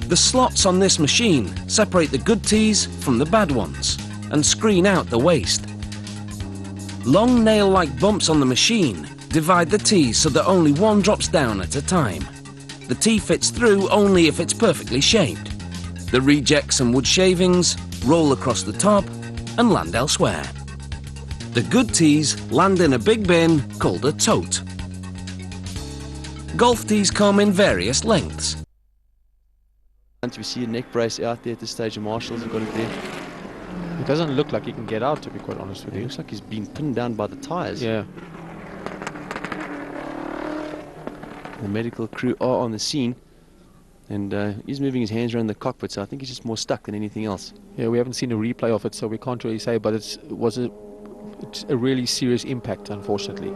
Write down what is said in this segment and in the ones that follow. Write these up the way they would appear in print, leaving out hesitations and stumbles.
The slots on this machine separate the good teas from the bad ones and screen out the waste. Long nail-like bumps on the machine divide the teas so that only one drops down at a time. The tea fits through only if it's perfectly shaped. The rejects and wood shavings roll across the top and land elsewhere. The good teas land in a big bin called a tote. Golf teas come in various lengths. We see a neck brace out there at this stage, and Marshall's have got it there. It doesn't look like he can get out, to be quite honest with you. It looks like he's been pinned down by the tyres. Yeah. The medical crew are on the scene, and he's moving his hands around the cockpit, so I think he's just more stuck than anything else. Yeah, we haven't seen a replay of it, so we can't really say, but it's a really serious impact, unfortunately.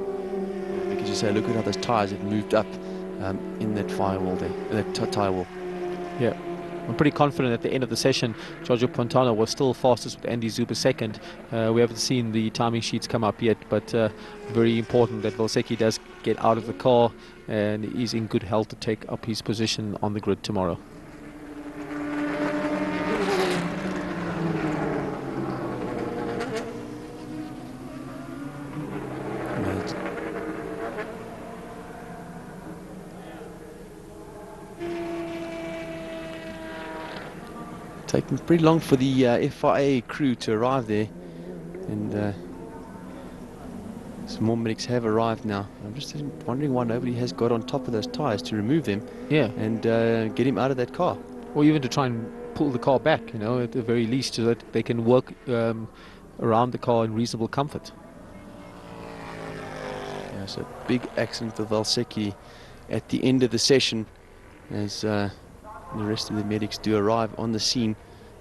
Because you say, look at how those tyres have moved up in that firewall there, that tyre wall. Yeah. I'm pretty confident at the end of the session, Giorgio Fontana was still fastest with Andy Zuber second. We haven't seen the timing sheets come up yet, but very important that Valsecki does get out of the car and is in good health to take up his position on the grid tomorrow. Taking pretty long for the FIA crew to arrive there, and some more medics have arrived now. I'm just wondering why nobody has got on top of those tyres to remove them, yeah, and get him out of that car, or even to try and pull the car back, you know, at the very least, so that they can work around the car in reasonable comfort. Yeah, so big accident for Valsecki at the end of the session, as the rest of the medics do arrive on the scene,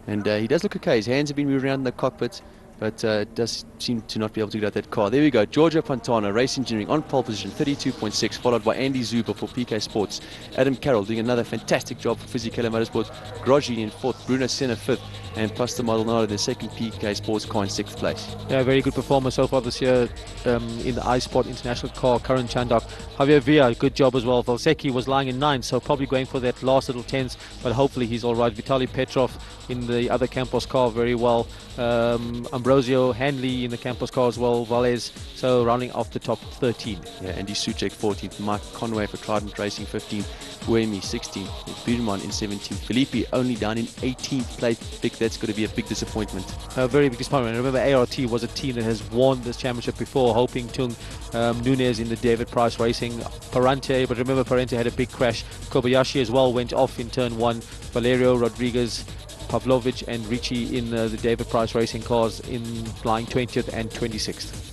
and he does look okay. His hands have been moved around in the cockpit, but does seem to not be able to get out that car. There we go, Giorgio Fontana, Race Engineering, on pole position, 32.6, followed by Andy Zuber for PK Sports. Adam Carroll doing another fantastic job for Fisichella Motorsports. Grosjean in fourth, Bruno Senna fifth, and Pastor Maldonado in the second PK Sports car in sixth place. Yeah, very good performance so far this year in the iSport International car. Karan Chandak, Javier Villa, good job as well. Valsecki was lying in ninth, so probably going for that last little tenth, but hopefully he's all right. Vitaly Petrov in the other Campos car very well. Ambrosio Hanley in the Campos car as well. Valles, so rounding off the top 13. Yeah, Andy Suchek 14th, Mike Conway for Trident Racing 15th, Buemi 16th, Birman in 17th, Felipe only down in 18th place. I think that's going to be a big disappointment. A very big disappointment. Remember, ART was a team that has won this championship before, hoping Tung, Nunez in the David Price Racing, Parente, but remember Parente had a big crash. Kobayashi as well went off in turn one. Valerio Rodriguez, Pavlovic and Ricci in the David Price Racing cars in flying 20th and 26th.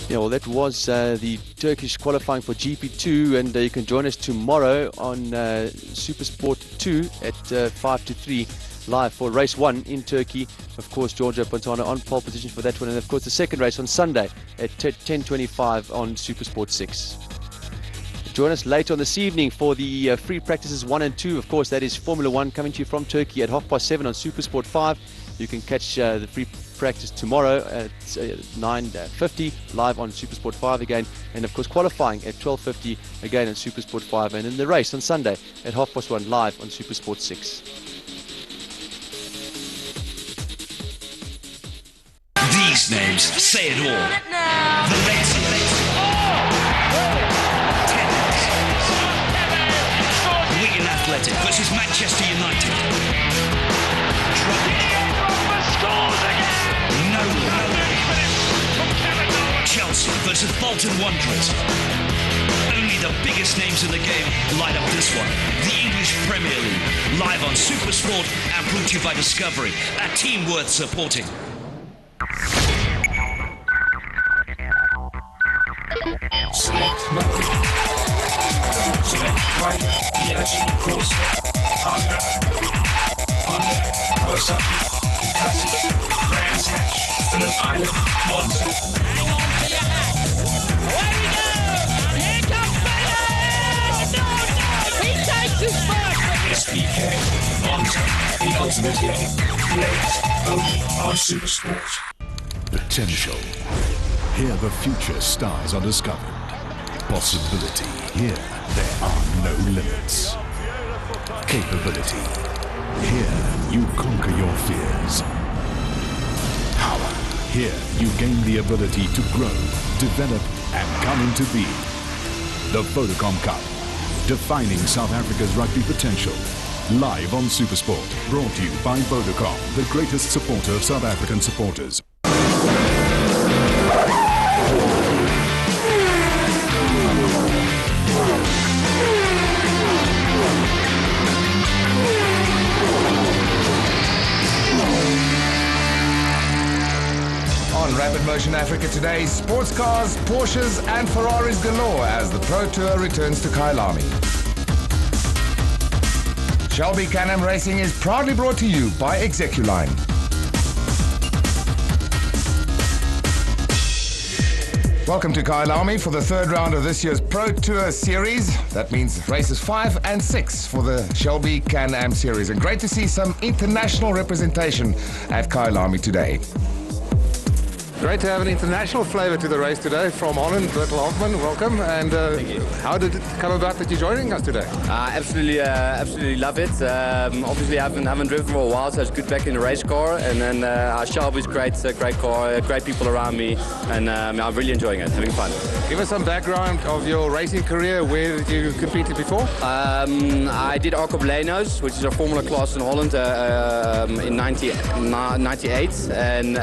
Yeah, well, that was the Turkish qualifying for GP2, and you can join us tomorrow on Supersport 2 at 5 to 3 live for race 1 in Turkey. Of course, Giorgio Fontana on pole position for that one, and of course the second race on Sunday at 10:25 on Supersport 6. Join us later on this evening for the free practices 1 and 2. Of course, that is Formula 1 coming to you from Turkey at 7:30 on Supersport 5. You can catch the free practice tomorrow at 9:50 live on Supersport 5 again, and of course qualifying at 12:50 again on Supersport 5, and in the race on Sunday at 1:30 live on Supersport 6. These names say it all. The Reds. Wigan Athletic versus Manchester United. Chelsea versus Bolton Wanderers. Only the biggest names in the game light up this one. The English Premier League, live on Supersport and brought to you by Discovery, a team worth supporting. Select mode. Select right, yes, cross, under, close up, classic, Brands Hatch, and an island, Monster. Hang on to your hat. Away we go! And here comes Baylor! No! He takes his first! SPK, Monster, the ultimate game. Players, only on Supersport. Potential. Here the future stars are discovered. Possibility. Here there are no limits. capability. Here, you conquer your fears. Power. Here, you gain the ability to grow, develop, and come into being. The Vodacom Cup, defining South Africa's rugby potential. Live on SuperSport, brought to you by Vodacom, the greatest supporter of South African supporters. On Rapid Motion Africa today, sports cars, Porsches and Ferraris galore as the Pro Tour returns to Kyalami. Shelby Can-Am Racing is proudly brought to you by Execuline. Welcome to Kyalami for the third round of this year's Pro Tour Series. That means races 5 and 6 for the Shelby Can-Am Series. And great to see some international representation at Kyalami today. Great to have an international flavour to the race today from Holland. Bertel Hoffman, welcome. And how did it come about that you're joining us today? Absolutely love it. Obviously, I haven't driven for a while, so it's good back in the race car. And then Shelby's great car, great people around me, and I'm really enjoying it, having fun. Give us some background of your racing career. Where did you compete before? I did Arco Belenos, which is a Formula class in Holland in 98, and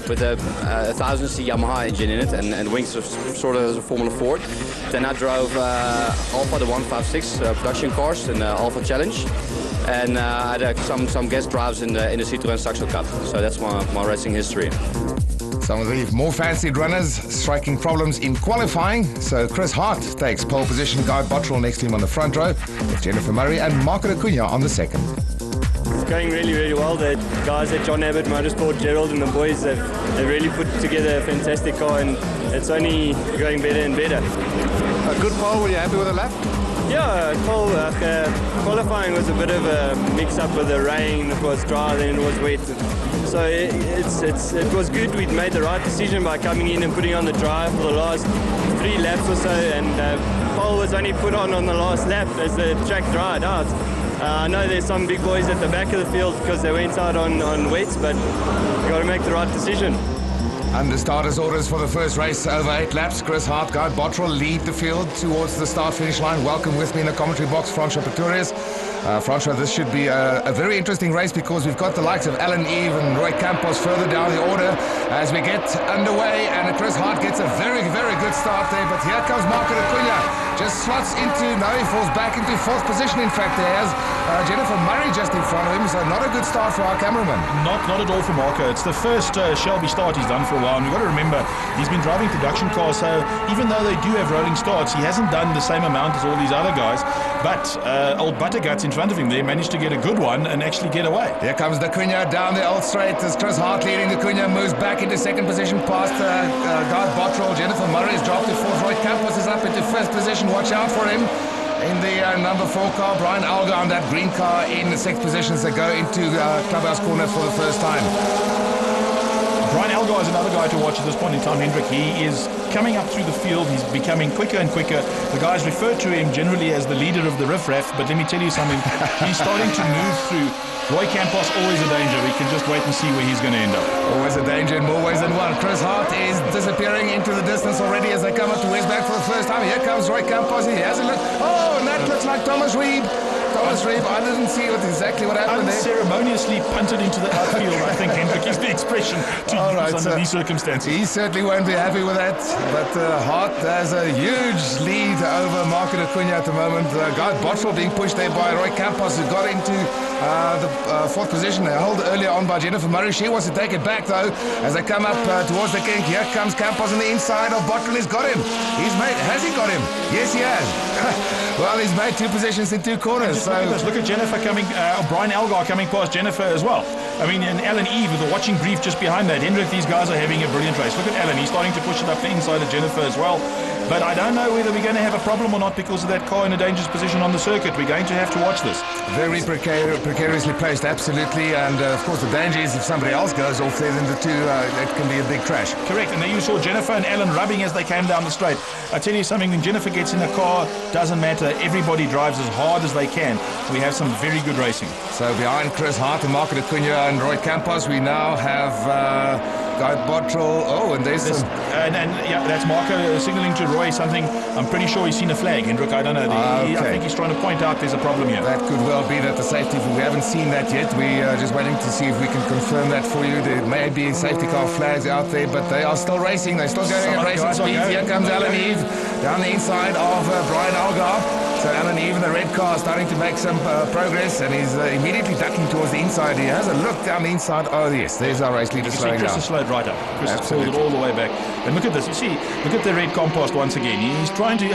with a 1000cc Yamaha engine in it, and wings sort of as a Formula 4. Then I drove Alpha, the 156 production cars in the Alpha Challenge, and I had some guest drives in the Citroën Saxo Cup. So that's my racing history. Some of the more fancied runners striking problems in qualifying. So Chris Hart takes pole position, Guy Bottrell next to him on the front row, with Jennifer Murray and Marco Acuna on the second. It's going really, really well. The guys at John Abbott Motorsport, Gerald and the boys have really put together a fantastic car, and it's only going better and better. A good pole, were you happy with the lap? Yeah, qualifying was a bit of a mix-up with the rain. It was dry, then it was wet. So it was good. We'd made the right decision by coming in and putting on the drive for the last 3 laps or so, and pole was only put on the last lap as the track dried out. I know there's some big boys at the back of the field because they went out on wets, but you got to make the right decision. Under starters orders for the first race over 8 laps, Chris Hart, Guy Bottrell lead the field towards the start-finish line. Welcome with me in the commentary box, Francois Pretorius. Francois, this should be a very interesting race because we've got the likes of Alan Eve and Roy Campos further down the order as we get underway, and Chris Hart gets a very, very good start there, but here comes Marco Acuna, just slots into, no, he falls back into 4th position. In fact, there has Jennifer Murray just in front of him, so not a good start for our cameraman. Not at all for Marco. It's the first Shelby start he's done for a while, and we've got to remember he's been driving production cars, so even though they do have rolling starts, he hasn't done the same amount as all these other guys, but old Butterguts in front of him there managed to get a good one and actually get away. Here comes Acuna down the old straight as Chris Hart leading. Acuna moves back into 2nd position past Guy Bottrell. Jennifer Murray has dropped to 4th. Roy Campos is up into 5th position. Watch out for him. In the number 4 car, Brian Alga on that green car in the 6th position as they go into Clubhouse Corner for the first time. Brian Algar is another guy to watch at this point in time, Hendrik. He is coming up through the field. He's becoming quicker and quicker. The guys refer to him generally as the leader of the riffraff, but let me tell you something. He's starting to move through. Roy Campos, always a danger. We can just wait and see where he's going to end up. Always a danger in more ways than one. Chris Hart is disappearing into the distance already as they come up to Westback for the first time. Here comes Roy Campos. He has a look. Oh, and that looks like Thomas Reeb. I didn't see exactly what happened there. Unceremoniously punted into the outfield, I think, Hendrik, is the expression to use under these circumstances. He certainly won't be happy with that, but Hart has a huge lead over Marco Acuna at the moment. Guy Bottrell being pushed there by Roy Campos, who got into the 4th position, held earlier on by Jennifer Murray. She wants to take it back, though, as they come up towards the kink. Here comes Campos on the inside of Bottrell. He's got him. Has he got him? Yes, he has. Well, he's made 2 positions in 2 corners. So look at Jennifer coming, Brian Algar coming past Jennifer as well. I mean, and Alan Eve with the watching brief just behind that. Hendrik, these guys are having a brilliant race. Look at Alan, he's starting to push it up the inside of Jennifer as well. But I don't know whether we're going to have a problem or not because of that car in a dangerous position on the circuit. We're going to have to watch this. Very precariously placed, absolutely. And of course, the danger is if somebody else goes off there, then the two, it can be a big crash. Correct. And then you saw Jennifer and Alan rubbing as they came down the straight. I tell you something, when Jennifer gets in a car, doesn't matter. Everybody drives as hard as they can. We have some very good racing. So behind Chris Hart and Marco Acuna and Roy Campos, we now have Guy Bottrell. Oh, and there's some... And yeah, that's Marco signalling to Roy something. I'm pretty sure he's seen a flag, Hendrik. I don't know. Okay. I think he's trying to point out there's a problem here. That could well be that the safety, we haven't seen that yet. We are just waiting to see if we can confirm that for you. There may be safety car flags out there, but they are still racing. They're still going at racing speed. Here comes Alan Eve down the inside of Brian Algar. So Alan Eve in the red car starting to make some progress, and he's immediately ducking towards the inside. He has a look down the inside. Oh yes, there's our race leader slowing down. Chris has slowed right up. Chris has pulled it all the way back. And look at this. You see, look at the red compost once again. He's trying to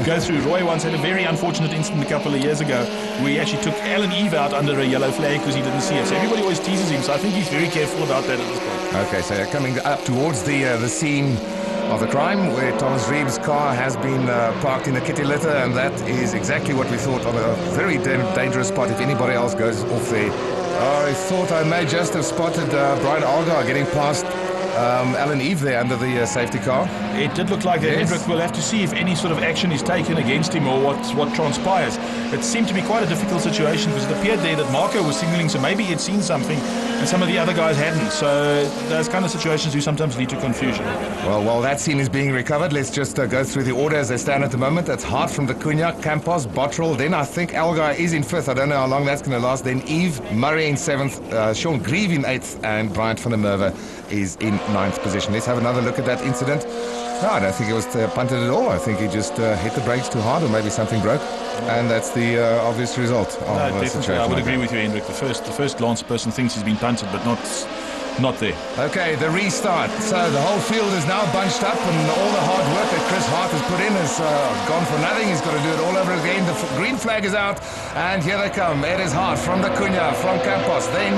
go through. Roy once had a very unfortunate incident a couple of years ago where he actually took Alan Eve out under a yellow flag because he didn't see it. So everybody always teases him. So I think he's very careful about that at this point. Okay, so coming up towards the scene of the crime where Thomas Reeves' car has been parked in a kitty litter, and that is exactly what we thought on a very dangerous spot if anybody else goes off there. I thought I may just have spotted Brian Algar getting past Alan Eve there under the safety car. It did look like that, yes. Hendrik. We'll have to see if any sort of action is taken against him or what transpires. It seemed to be quite a difficult situation because it appeared there that Marco was signalling, so maybe he'd seen something and some of the other guys hadn't. So those kind of situations do sometimes lead to confusion. Well, while that scene is being recovered, let's just go through the order as they stand at the moment. That's Hart from the Cunha, Campos, Bottrell. Then I think Algar is in 5th. I don't know how long that's going to last. Then Eve, Murray in 7th, Sean Grieve in 8th, and Bryant van der Merwe is in 9th position. Let's have another look at that incident. No, I don't think it was punted at all. I think he just hit the brakes too hard, or maybe something broke, and that's the obvious result of the situation. I would agree with you, Hendrik. The first glance person thinks he's been punted, but not there. Okay, the restart. So the whole field is now bunched up, and all the hard work that Chris Hart has put in has gone for nothing. He's got to do it all over again. The green flag is out, and here they come. It is Hart from the Cunha, from Campos, then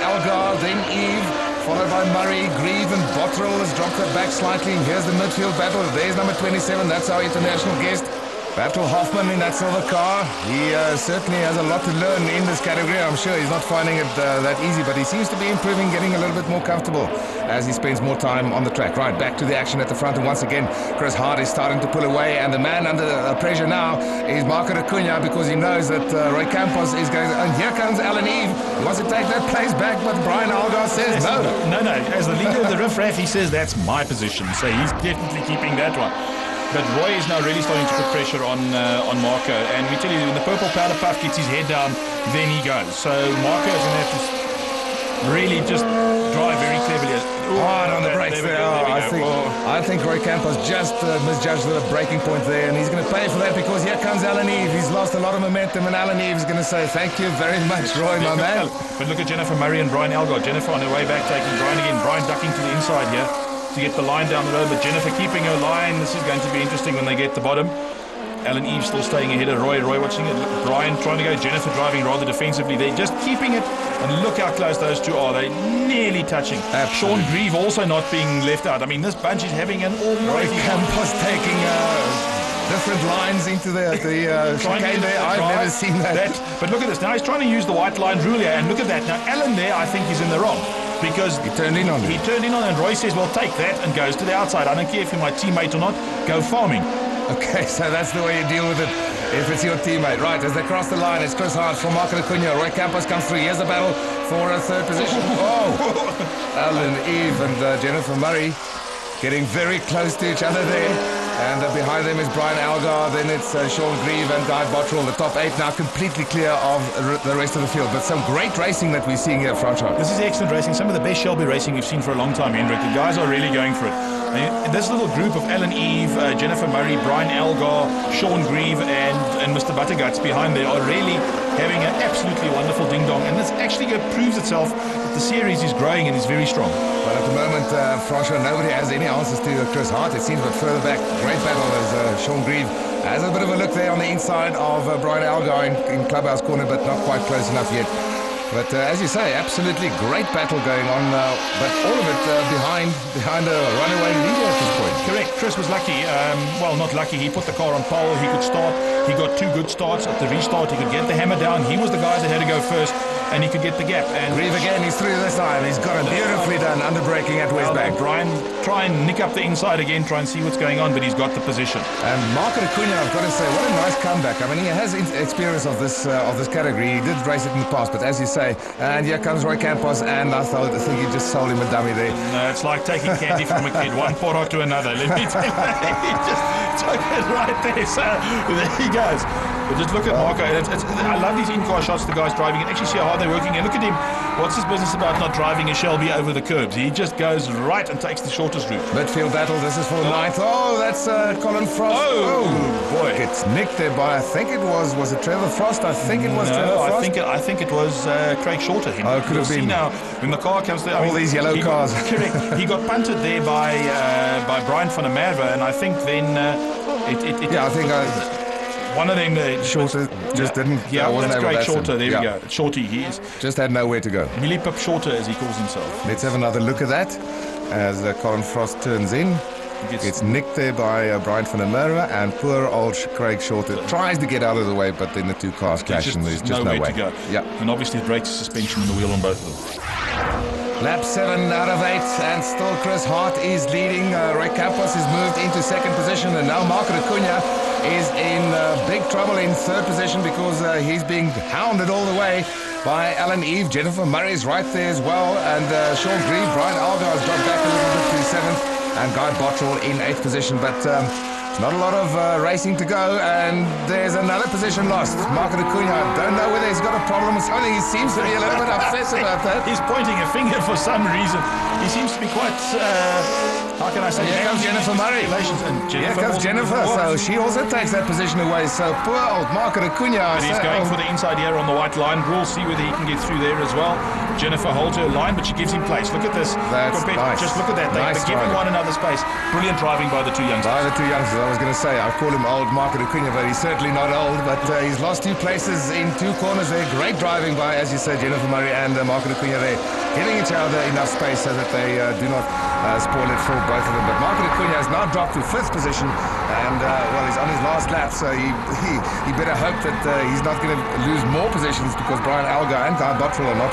Algar, then Eve, followed by Murray. Grieve and Bottrell has dropped her back slightly. Here's the midfield battle. There's number 27. That's our international guest, Bertel Hoffman, in that silver car. He certainly has a lot to learn in this category. I'm sure he's not finding it that easy, but he seems to be improving, getting a little bit more comfortable as he spends more time on the track. Right, back to the action at the front, and once again, Chris Hart is starting to pull away, and the man under pressure now is Marco Acuna, because he knows that Roy Campos is going, and here comes Alan Eve. He wants to take that place back, but Brian Algar says no. No. As the leader of the Riff Raff, he says that's my position, so he's definitely keeping that one. But Roy is now really starting to put pressure on Marco, and we tell you, when the purple powder puff gets his head down, then he goes. So Marco is going to have to really just drive very cleverly. Hard on the brakes there. I think Roy Campos just misjudged the braking point there, and he's going to pay for that, because here comes Alan Eve. He's lost a lot of momentum, and Alan Eve is going to say thank you very much, Roy, my man. But look at Jennifer Murray and Brian Algar. Jennifer on her way back taking Brian again. Brian ducking to the inside here to get the line down the road, but Jennifer keeping her line. This is going to be interesting when they get to the bottom. Alan Eve still staying ahead of Roy. Roy watching it. Brian trying to go. Jennifer driving rather defensively. They're just keeping it, and look how close those two are. They're nearly touching. Absolutely. Sean Grieve also not being left out. I mean, this bunch is having an almighty... Roy Campos taking different lines into the chicane there. I've never seen that. But look at this. Now he's trying to use the white line rule here, and look at that. Now Alan there, I think, is in the wrong, because he turned in on it. He turned in on it, and Roy says, well, take that, and goes to the outside. I don't care if you're my teammate or not. Go farming. Okay, so that's the way you deal with it if it's your teammate. Right, as they cross the line, it's Chris Hart from Marco Acuna. Roy Campos comes through. Here's the battle for a third position. Oh! Alan Eve and Jennifer Murray getting very close to each other there. And behind them is Brian Algar, then it's Sean Grieve and Guy Bottrell. The top 8 now completely clear of the rest of the field. But some great racing that we're seeing here, Francois. This is excellent racing. Some of the best Shelby racing we've seen for a long time, Hendrik. The guys are really going for it. This little group of Alan Eve, Jennifer Murray, Brian Algar, Sean Grieve and Mr. Butterguts behind there are really having an absolutely wonderful ding-dong. And this actually proves itself that the series is growing and is very strong. But at the moment, Francois, nobody has any answers to Chris Hart. It seems, but further back, great battle as Sean Grieve has a bit of a look there on the inside of Brian Algar in clubhouse corner, but not quite close enough yet. But as you say, absolutely great battle going on, but all of it behind a runaway leader at this point. Correct. Chris was lucky. Well, not lucky. He put the car on pole. He could start. He got 2 good starts at the restart. He could get the hammer down. He was the guy that had to go first, and he could get the gap. And Grieve again, he's through this time. He's got it beautifully done, under braking at West Bank. Brian, try and nick up the inside again, try and see what's going on, but he's got the position. And Marco Acuna, I've got to say, what a nice comeback. I mean, he has experience of this category. He did race it in the past, but as you say, and here comes Roy Campos, and I think he just sold him a dummy there. No, it's like taking candy from a kid, one poro to another. Let me tell you, he just took it right there. So there he goes. But just look at Marco. I love these in-car shots. The guys driving and actually see how hard they're working. And look at him. What's his business about not driving a Shelby over the curbs? He just goes right and takes the shortest route. Midfield battle. This is for ninth. Oh, that's Colin Frost. Oh boy! It's nicked there by. I think it was it Trevor Frost? I think it was Trevor Frost. I think it was Craig Shorter. Oh, it could have been. Now when the car comes there, all these yellow cars. Correct. He got punted there by Brian van der Merwe, and I think then I think. One of them, Shorter just didn't. Yeah, that's Craig Shorter. There we go. Shorty, he is. Just had nowhere to go. Millipip Shorter, as he calls himself. Let's have another look at that as Colin Frost turns in. Gets nicked there by Brian van der Merwe, and poor old Craig Shorter tries to get out of the way, but then the 2 cars clash, and there's just no way to go. Yeah. And obviously it breaks the suspension in the wheel on both of them. Lap 7 out of 8, and still Chris Hart is leading. Roy Campos has moved into 2nd position, and now Marco Acuna is in big trouble in 3rd position because he's being hounded all the way by Alan Eve. Jennifer Murray's right there as well, and Sean Grieve. Brian Algar has dropped back a little bit to 7th, and Guy Bottrell in 8th position, but not a lot of racing to go, and there's another position lost. Marco Acuna, I don't know whether he's got a problem with something. He seems to be a little bit upset about that. He's pointing a finger for some reason. He seems to be quite, how can I say? Here comes Jennifer Murray. Here comes Jennifer, so she also takes that position away. So poor old Marco Acuna. But he's going for the inside here on the white line. We'll see whether he can get through there as well. Jennifer holds her line, but she gives him place. Look at this. That's nice. Just look at that. They're giving one another space. Brilliant driving by the 2 youngsters. By the 2 youngsters, I was going to say, I call him old Marco Acuna, but he's certainly not old. But he's lost 2 places in 2 corners there. Great driving by, as you said, Jennifer Murray and Marco Acuna there, giving each other enough space so that they do not spoil it for both of them. But Marco Acuna has now dropped to 5th position, and he's on his last lap, so he better hope that he's not going to lose more positions, because Brian Algar and Guy Bottrell are not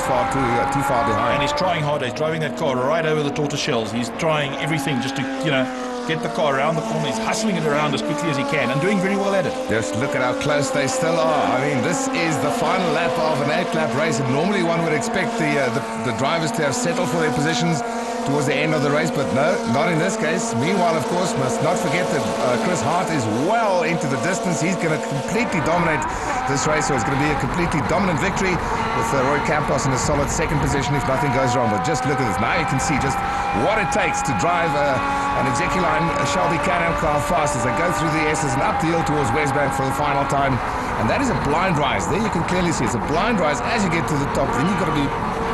too far behind. And he's trying hard. He's driving that car right over the tortoise shells. He's trying everything just to, get the car around the corner. He's hustling it around as quickly as he can and doing very well at it. Just look at how close they still are. I mean, this is the final lap of an 8-lap race, and normally one would expect the drivers to have settled for their positions towards the end of the race, but no, not in this case. Meanwhile, of course, must not forget that Chris Hart is well into the distance. He's going to completely dominate this race, so it's going to be a completely dominant victory with Roy Campos in a solid 2nd position if nothing goes wrong. But just look at this. Now you can see just what it takes to drive an Execuline Shelby Can-Am car fast as they go through the S's and up the hill towards Westbank for the final time. And that is a blind rise. There you can clearly see it's a blind rise as you get to the top. Then you've got to be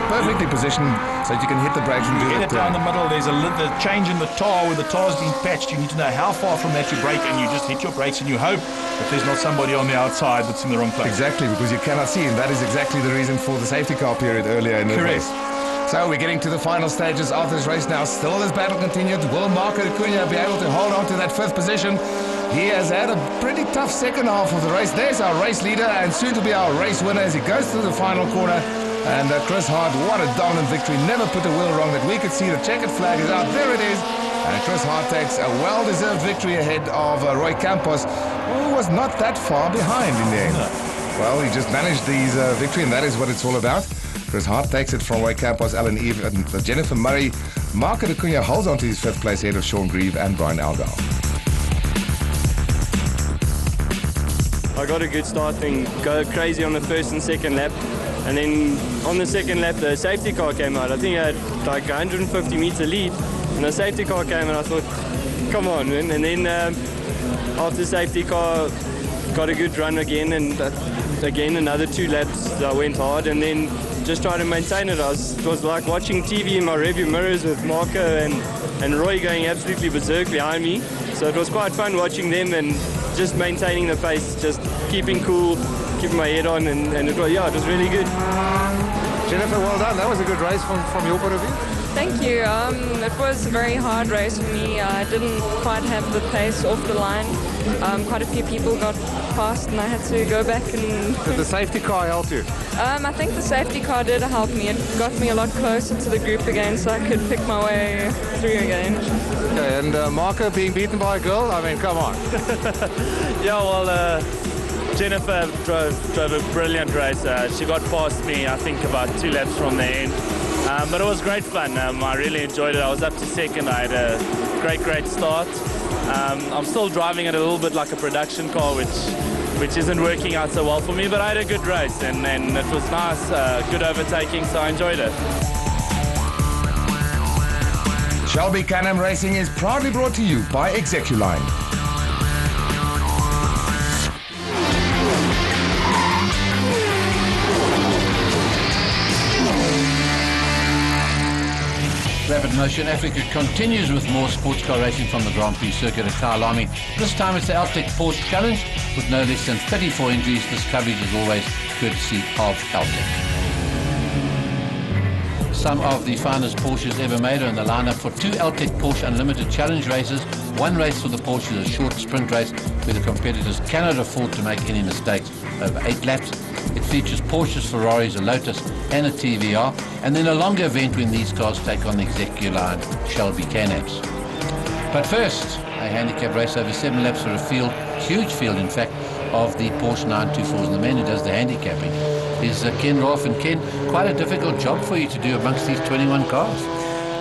perfectly positioned so that you can hit the brakes and do it down the middle. There's the change in the tar where the tar's been patched. You need to know how far from that you brake, and you just hit your brakes and you hope that there's not somebody on the outside that's in the wrong place. Exactly, because you cannot see, and that is exactly the reason for the safety car period earlier in the race. So we're getting to the final stages of this race now. Still this battle continued. Will Marco Acuna be able to hold on to that 5th position? He has had a pretty tough second half of the race. There's our race leader and soon to be our race winner as he goes through the final corner. And Chris Hart, what a dominant victory. Never put a wheel wrong that we could see. The checkered flag is out. There it is. And Chris Hart takes a well-deserved victory ahead of Roy Campos, who was not that far behind in the end. Well, he just managed his victory, and that is what it's all about. Chris Hart takes it from Roy Campos, Alan Eve, and Jennifer Murray. Marco Acuna holds on to his 5th place ahead of Sean Grieve and Brian Algar. I got a good start and go crazy on the 1st and 2nd lap. And then on the 2nd lap, the safety car came out. I think I had like 150 meter lead, and the safety car came, and I thought, come on, man. And then after safety car, got a good run again, and again another 2 laps I went hard, and then just tried to maintain it. It was like watching TV in my rearview mirrors with Marco and Roy going absolutely berserk behind me. So it was quite fun watching them and just maintaining the pace, just keeping cool, keeping my head on, and it was really good. Jennifer, well done. That was a good race from your point of view. Thank you. It was a very hard race for me. I didn't quite have the pace off the line. Quite a few people got past and I had to go back and... Did the safety car help you? I think the safety car did help me. It got me a lot closer to the group again so I could pick my way through again. Okay, and Marco being beaten by a girl? I mean, come on. Yeah, well, Jennifer drove a brilliant race. She got past me, I think, about 2 laps from the end. But it was great fun. I really enjoyed it. I was up to second. I had a great start. I'm still driving it a little bit like a production car, which isn't working out so well for me, but I had a good race and it was nice, good overtaking, so I enjoyed it. Shelby Can-Am Racing is proudly brought to you by Execuline. Rapid Motion Africa continues with more sports car racing from the Grand Prix circuit at Kyalami. This time it's the Altec Porsche Challenge with no less than 34 entries. This coverage is always courtesy of Altec. Some of the finest Porsches ever made are in the lineup for 2 Altec Porsche Unlimited Challenge races. One race for the Porsche is a short sprint race where the competitors cannot afford to make any mistakes over 8 laps. It features Porsches, Ferraris, a Lotus and a TVR, and then a longer event when these cars take on the Execuline Shelby Can-Ams. But first, a handicap race over 7 laps for a field, huge field in fact, of the Porsche 924s, and the man who does the handicapping is Ken Rolfe. And Ken, quite a difficult job for you to do amongst these 21 cars.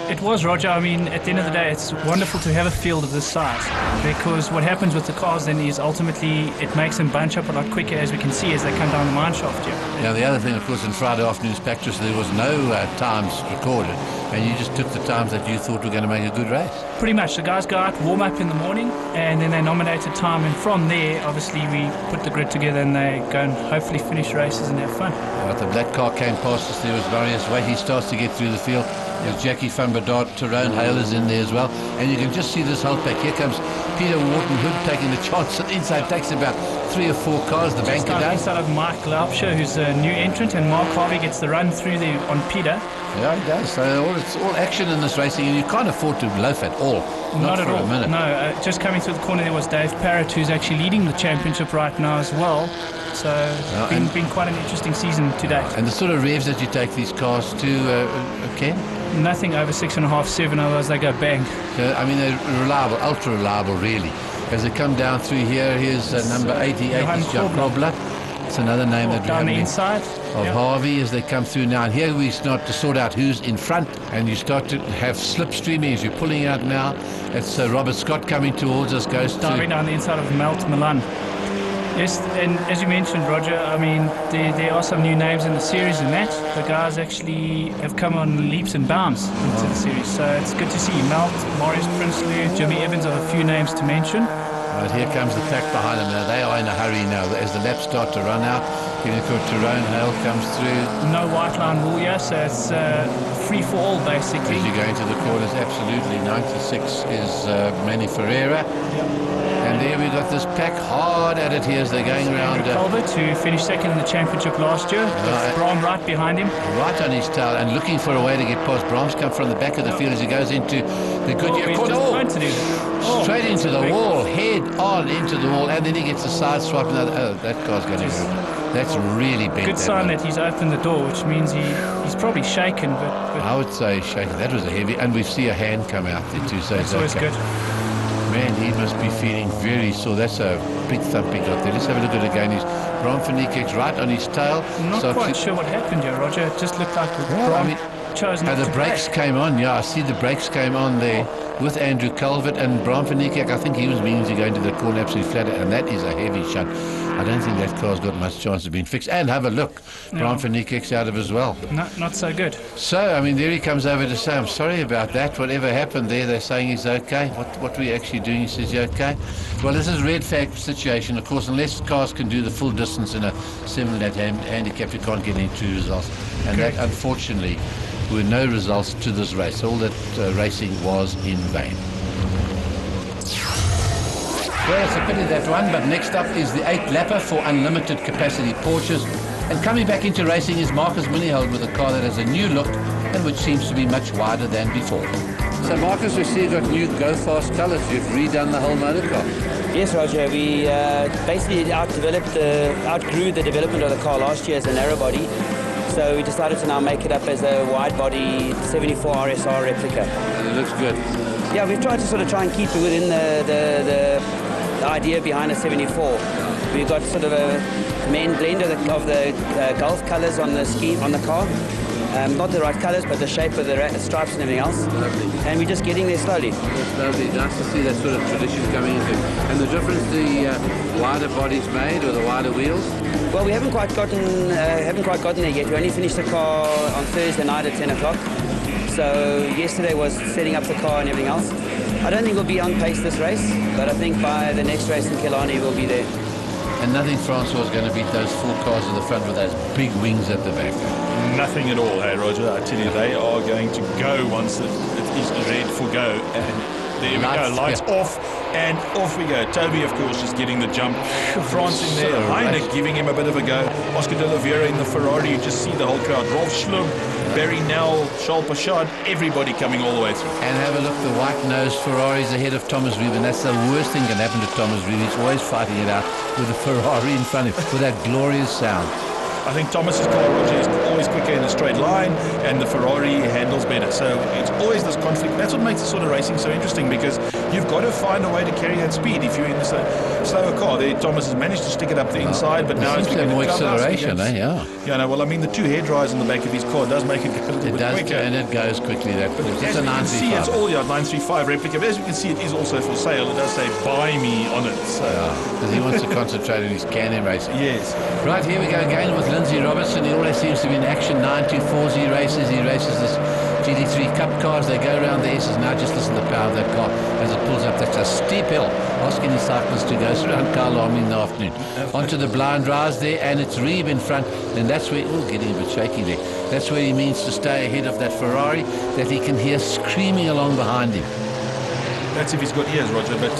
It was, Roger. I mean, at the end of the day, it's wonderful to have a field of this size, because what happens with the cars then is ultimately it makes them bunch up a lot quicker, as we can see as they come down the mine shaft here. Now, the other thing, of course, in Friday afternoon's practice, there was no times recorded, and you just took the times that you thought were going to make a good race. Pretty much. The guys go out, warm up in the morning, and then they nominate a time, and from there, obviously, we put the grid together and they go and hopefully finish races and have fun. Right, the black car came past us. There was Marius Wade. He starts to get through the field. There's Jackie van Bedard, Tyrone Hale is in there as well. And you can just see this whole pack. Here comes Peter Wharton-Hood taking the chance. Inside takes about 3 or 4 cars. The banker does. Inside of Mike Laupscher, who's a new entrant, and Mark Harvey gets the run through there on Peter. Yeah, he does. So it's all action in this racing, and you can't afford to loaf at all. Not at for all. A minute. No, just coming through the corner there was Dave Parrott, who's actually leading the championship right now as well. So it's been quite an interesting season to date. And the sort of revs that you take these cars to, Ken? Nothing over 6.5, 7, otherwise they go bang. I mean, they're reliable, ultra reliable, really. As they come down through here, here's number 88, is Jan Kobler. It's another name that we have down the inside of Harvey as they come through now. And here we start to sort out who's in front, and you start to have slipstreaming as you're pulling out now. It's Robert Scott coming towards us, goes diving down the inside of Melt Milan. Yes, and as you mentioned, Roger, I mean, there are some new names in the series in that. The guys actually have come on leaps and bounds into the series, so it's good to see. Melt, Maurice Prinsloo, Jimmy Evans are a few names to mention. Right, here comes the pack behind them now. They are in a hurry now. As the laps start to run out, Tyrone Hale comes through. No white line rule here, so it's free for all, basically. As you go into the corners, absolutely. 96 is Manny Ferreira. Yep. And there we've got this pack hard at it here as they're going around. Calvert, who finished second in the championship last year. Brahm right behind him. Right on his tail and looking for a way to get past. Brahm's come from the back of the field as he goes into the Goodyear corner. Straight into the wall, head on into the wall, and then he gets a side swap. That car's going to That's really big. Good sign that he's opened the door, which means he's probably shaken. But I would say shaken. That was a heavy, and we see a hand come out there too. So that's always good. Man, he must be feeling very sore. That's a big thump he got there. Let's have a look at it again. He's Bram van Niekerk's right on his tail. I'm not quite sure what happened here, Roger. It just looked like Bram chose not to the brakes came on. Yeah, I see the brakes came on there with Andrew Calvert and Bram van Niekerk. I think he was meaning to go into the corner absolutely flat, and that is a heavy shot. I don't think that car's got much chance of being fixed. And have a look. No. Bram van Niekerk's out of as well. Not so good. So, I mean, there he comes over to say, I'm sorry about that. Whatever happened there, they're saying he's okay. What were you actually doing? He says, you okay? Well, this is a red flag situation. Of course, unless cars can do the full distance in a 7-lap handicap, you can't get any true results. And that, unfortunately, were no results to this race. All that racing was in vain. Well, it's a pity that one, but next up is the 8-lapper for unlimited capacity Porsches. And coming back into racing is Marcus Minihold with a car that has a new look and which seems to be much wider than before. So Marcus, we see you've got new Go Fast colours. You've redone the whole motor car. Yes, Roger. We basically outgrew the development of the car last year as a narrow body. So we decided to now make it up as a wide body 74 RSR replica. And it looks good. Yeah, we've tried to try and keep it within the idea behind a 74. We've got sort of a main blend of the Gulf colours on the scheme on the car. Not the right colours, but the shape of the stripes and everything else. Lovely. And we're just getting there slowly. That's lovely. Nice to see that sort of tradition coming into it. And the difference, the wider body's made or the wider wheels? Well, we haven't quite gotten there yet. We only finished the car on Thursday night at 10 o'clock. So yesterday was setting up the car and everything else. I don't think we'll be on pace this race, but I think by the next race in Kyalami we'll be there. And nothing Francois is going to beat those full cars at the front with those big wings at the back. Nothing at all, hey Roger. I tell you, they are going to go once it is red for go. And there we go, lights off, and off we go. Toby, of course, just getting the jump. France in there, Heine giving him a bit of a go. Oscar de Oliveira in the Ferrari, you just see the whole crowd. Rolf Schlub, Barry Nell, Charles Pachard, everybody coming all the way through. And have a look, the white-nosed Ferrari's ahead of Thomas Reeve, and that's the worst thing can happen to Thomas Reeve. He's always fighting it out with a Ferrari in front of him, with that glorious sound. I think Thomas's car, Roger, is always quicker in a straight line, and the Ferrari handles better. So it's always this conflict. That's what makes the sort of racing so interesting, because you've got to find a way to carry that speed. If you're in this slower car, there Thomas has managed to stick it up the inside, but now seems it's to have more acceleration, Yeah, no, well, I mean, the two hair dryers in the back of his car does make it go a little bit quicker. And it goes quickly, that course. It's a 935. It's all 935 replica, but as you can see, it is also for sale. It does say buy me on it. Because he wants to concentrate on his Can-Am racing. Yes. Right, here we go again with Lindsay Robertson. He always seems to be in action. 924s he races. He races this GT3 Cup cars. They go around the S's. Now just listen to the power of that car as it pulls up. That's a steep hill. Asking his cyclists to go around Kyalami in the afternoon. Onto the blind rise there, and it's Reeve in front. And that's where, getting a bit shaky there. That's where he means to stay ahead of that Ferrari that he can hear screaming along behind him. That's if he's got ears, Roger, but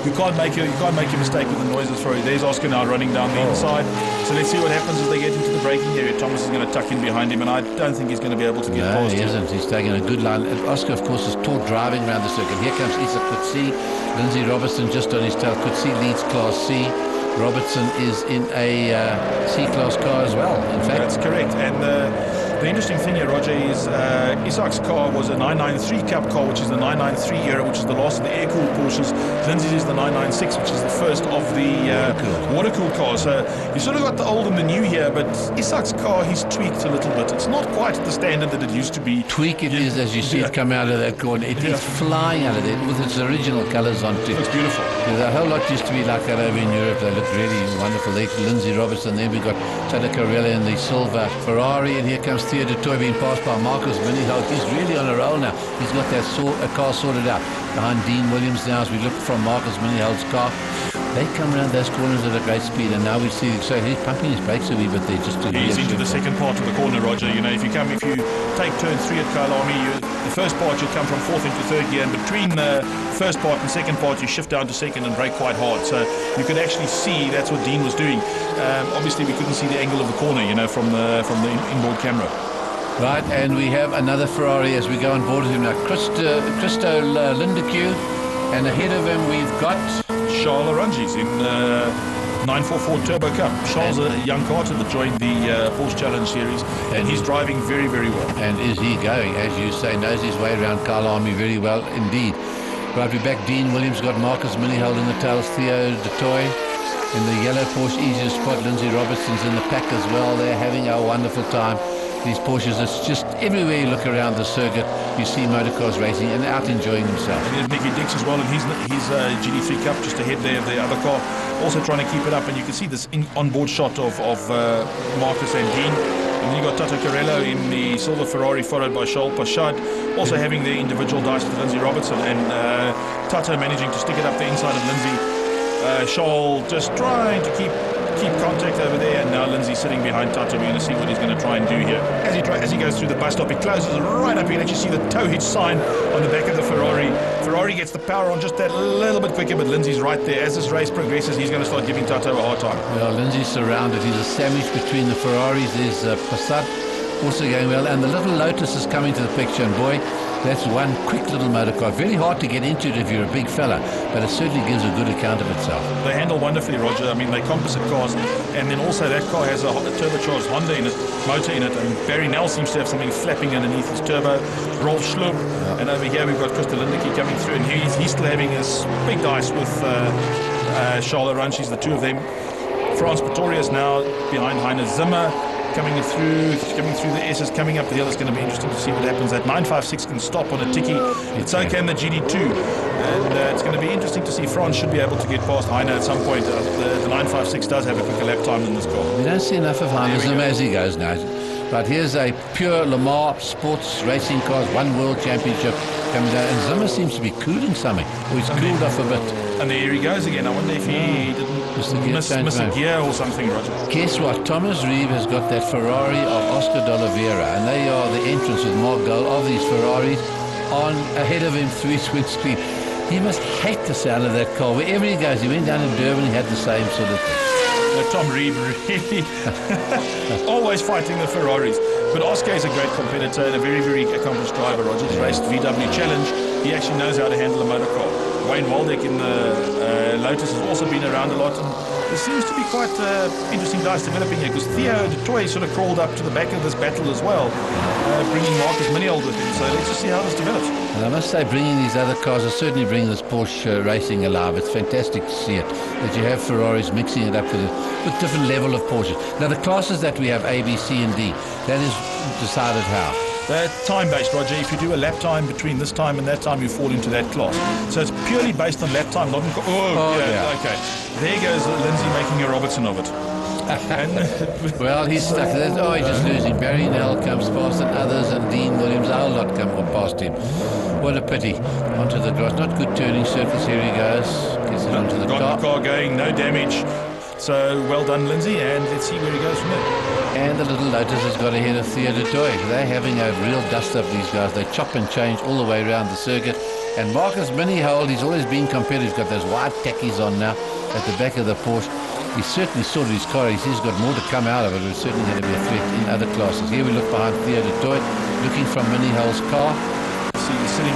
you can't make a mistake with the noises for it. There's Oscar now running down the inside. So let's see what happens as they get into the braking area. Thomas is going to tuck in behind him, and I don't think he's going to be able to get past him. No, he isn't. He's taking a good line. And Oscar, of course, is taught driving around the circuit. Here comes Issa Kutsi. Lindsay Robertson just on his tail. Kutsi leads Class C. Robertson is in a C-Class car as well, in fact. That's correct. And the interesting thing here, Roger, is Isaac's car was a 993 Cup car, which is the 993 era, which is the last of the air-cooled Porsches. Lindsay's is the 996, which is the first of the water-cooled cars. So you sort of got the old and the new here, but Isaac's car, he's tweaked a little bit. It's not quite the standard that it used to be. Tweak it is, as you see it come out of that corner. It is flying out of there with its original colours on too. It's beautiful. The whole lot used to be like that over in Europe. They look really wonderful. There's Lindsay Robertson. Then we've got Tata Carella in the silver Ferrari, and here comes Theo de Toy being passed by Marcus Minihold. He's really on a roll now. He's got that car sorted out. Behind Dean Williams now as we look from Marcus Minihold's car. They come around those corners at a great speed, and now we see, so he's pumping his brakes a wee bit there just to... He's into the second part of the corner, Roger. You know, if you take turn 3 at Kyalami, the first part you'll come from 4th into 3rd gear, and between the first part and second part you shift down to 2nd and brake quite hard. So you could actually see that's what Dean was doing. Obviously we couldn't see the angle of the corner, you know, from the inboard camera. Right, and we have another Ferrari as we go on board with him now. Christo Lindeque, and ahead of him we've got... Charles Arangis in 944 Turbo Cup. Charles, a young karter that joined the Porsche Challenge Series, and he's driving very, very well. And is he going, as you say, knows his way around Kyalami very well indeed. Right, we're back. Dean Williams got Marcus Minihold in the tails, Theo de Toy in the yellow Porsche, easy to spot. Lindsay Robertson's in the pack as well. They're having a wonderful time. These Porsches, it's just everywhere you look around the circuit, you see motorcars racing and out enjoying themselves. And there's Nicky Dix as well, and he's GT3 Cup just ahead there of the other car, also trying to keep it up. And you can see this onboard shot of Marcus and Dean. And then you got Tato Carello in the silver Ferrari, followed by Charles Pachard, also having their individual dice with Lindsay Robertson, and Tato managing to stick it up the inside of Lindsay. Charles just trying to keep keep contact over there, and now Lindsay sitting behind Toto. We're going to see what he's going to try and do here. As he goes through the bus stop, he closes right up. You can actually see the tow hitch sign on the back of the Ferrari. Ferrari gets the power on just that little bit quicker, but Lindsay's right there. As this race progresses, he's going to start giving Toto a hard time. Well, Lindsay's surrounded. He's a sandwich between the Ferraris. There's Passat also going well, and the little Lotus is coming to the picture, and boy, that's one quick little motor car. Very hard to get into it if you're a big fella, but it certainly gives a good account of itself. They handle wonderfully, Roger. I mean, they're composite cars, and then also that car has a turbocharged Honda motor in it, and Barry Nell seems to have something flapping underneath his turbo. Rolf Schlub, and over here we've got Christa Lindicke coming through, and he's still having this big dice with Charles Ranchis, the two of them. Franz Pretorius now behind Heiner Zimmer. Coming through the S's, coming up the hill. It's going to be interesting to see what happens. That 956 can stop on a ticky, and so can the GD2. And it's going to be interesting to see. France should be able to get past Heiner at some point. The 956 does have a quicker lap time than this car. We don't see enough of Heiner Zimmer as he goes now. But here's a pure Le Mans sports racing cars, one world championship coming down. And Zimmer seems to be cooling something. Or he's cooled off a bit. And there he goes again. I wonder if he didn't miss a gear or something, Roger. Guess what? Thomas Reeve has got that Ferrari of Oscar de Oliveira, and they are the entrance with Mark Gold of these Ferraris on ahead of him through his windscreen. He must hate the sound of that car. Wherever he goes, he went down in Durban, he had the same sort of thing. Tom Reeve really always fighting the Ferraris. But Oscar is a great competitor and a very, very accomplished driver. Roger's raced VW Challenge. He actually knows how to handle a motor car. Wayne Waldeck in the Lotus has also been around a lot, and there seems to be quite interesting guys developing here, because Theo de Toy sort of crawled up to the back of this battle as well, bringing Marcus Miniold with him. So let's just see how this develops. And I must say, bringing these other cars is certainly bringing this Porsche racing alive. It's fantastic to see it, that you have Ferraris mixing it up with different level of Porsches. Now the classes that we have, A, B, C and D, that is decided how? They're time-based, Roger. If you do a lap time between this time and that time, you fall into that class. So it's purely based on lap time, not in... yeah, okay. There goes Lindsay making a Robertson of it. Well, he's stuck. He's just losing. Barry Nell comes past, and others, and Dean Williams, a whole lot come past him. What a pity. Onto the grass. Not good turning surface. Here he goes. Gets it onto the car. Got the car going, no damage. So well done, Lindsay, and let's see where he goes from there. And the little Lotus has got ahead of Theo de Toy. They're having a real dust-up, these guys. They chop and change all the way around the circuit. And Marcus Minihold, he's always been competitive. He's got those white tackies on now at the back of the Porsche. He's certainly sorted his car. He's got more to come out of it. It's certainly going to be a threat in other classes. Here we look behind Theo de Toy, looking from Minihold's car. See, he's sitting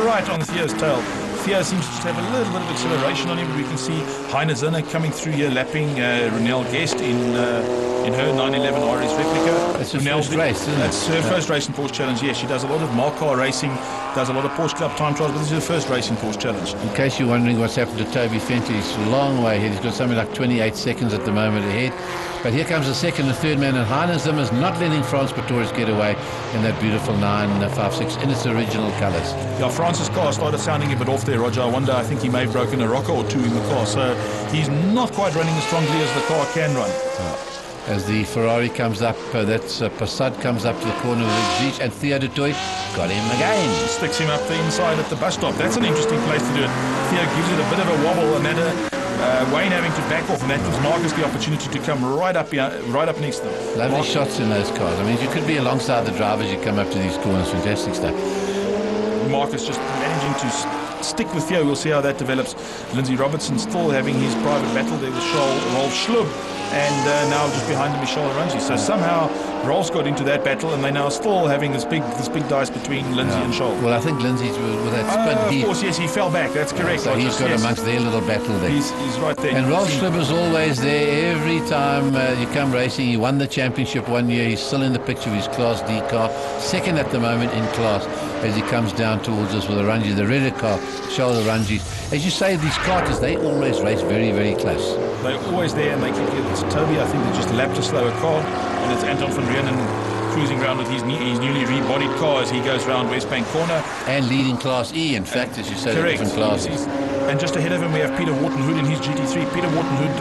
right on Theo's tail. Theo seems to have a little bit of acceleration on him, but we can see Heiner Zimmer coming through here, lapping Renelle Guest in her 911 RS replica. That's her first race, isn't it? That's her first race in Porsche Challenge, yes. She does a lot of Mark car racing, does a lot of Porsche Club time trials, but this is her first race in Porsche Challenge. In case you're wondering what's happened to Toby Fenty, he's a long way ahead. He's got something like 28 seconds at the moment ahead. But here comes the second and third man, and Heiner Zimmer's not letting Franz Pretorius get away in that beautiful 956 in its original colours. Yeah, Franz's car started sounding a bit off there, Roger. I think he may have broken a rocker or two in the car, so he's not quite running as strongly as the car can run. As the Ferrari comes up, that's Passat comes up to the corner of the Exige, and Theo de Toy got him again. Sticks him up the inside at the bus stop. That's an interesting place to do it. Theo gives it a bit of a wobble, and that Wayne having to back off, and that gives Marcus the opportunity to come right up next to them. Lovely shots in those cars. I mean, you could be alongside the drivers, you come up to these corners. Fantastic stuff. Marcus just managing to stick with Theo. We'll see how that develops. Lindsay Robertson still having his private battle there with Rolf Schlub, and now just behind him is Charles Rangi. So somehow Rolf's got into that battle, and they're now still having this big dice between Lindsay and Charles. Well, I think Lindsay's with that spin. Of course, yes, he fell back. That's correct. So he's got amongst their little battle there. He's right there. And Rolf Schlub is always there every time you come racing. He won the championship one year. He's still in the picture of his Class D car. Second at the moment in class as he comes down towards us with a Rangi, the red car, Charles Rangi. As you say, these karters, they always race very, very close. They're always there, and they keep it. It's Toby, I think, they just lapped a slower car, and it's Anton van Renen cruising around with his newly rebodied car as he goes round West Bank Corner. And leading Class E, in fact, as you say, correct. Different classes. And just ahead of him, we have Peter Wharton-Hood in his GT3. Peter Wharton-Hood,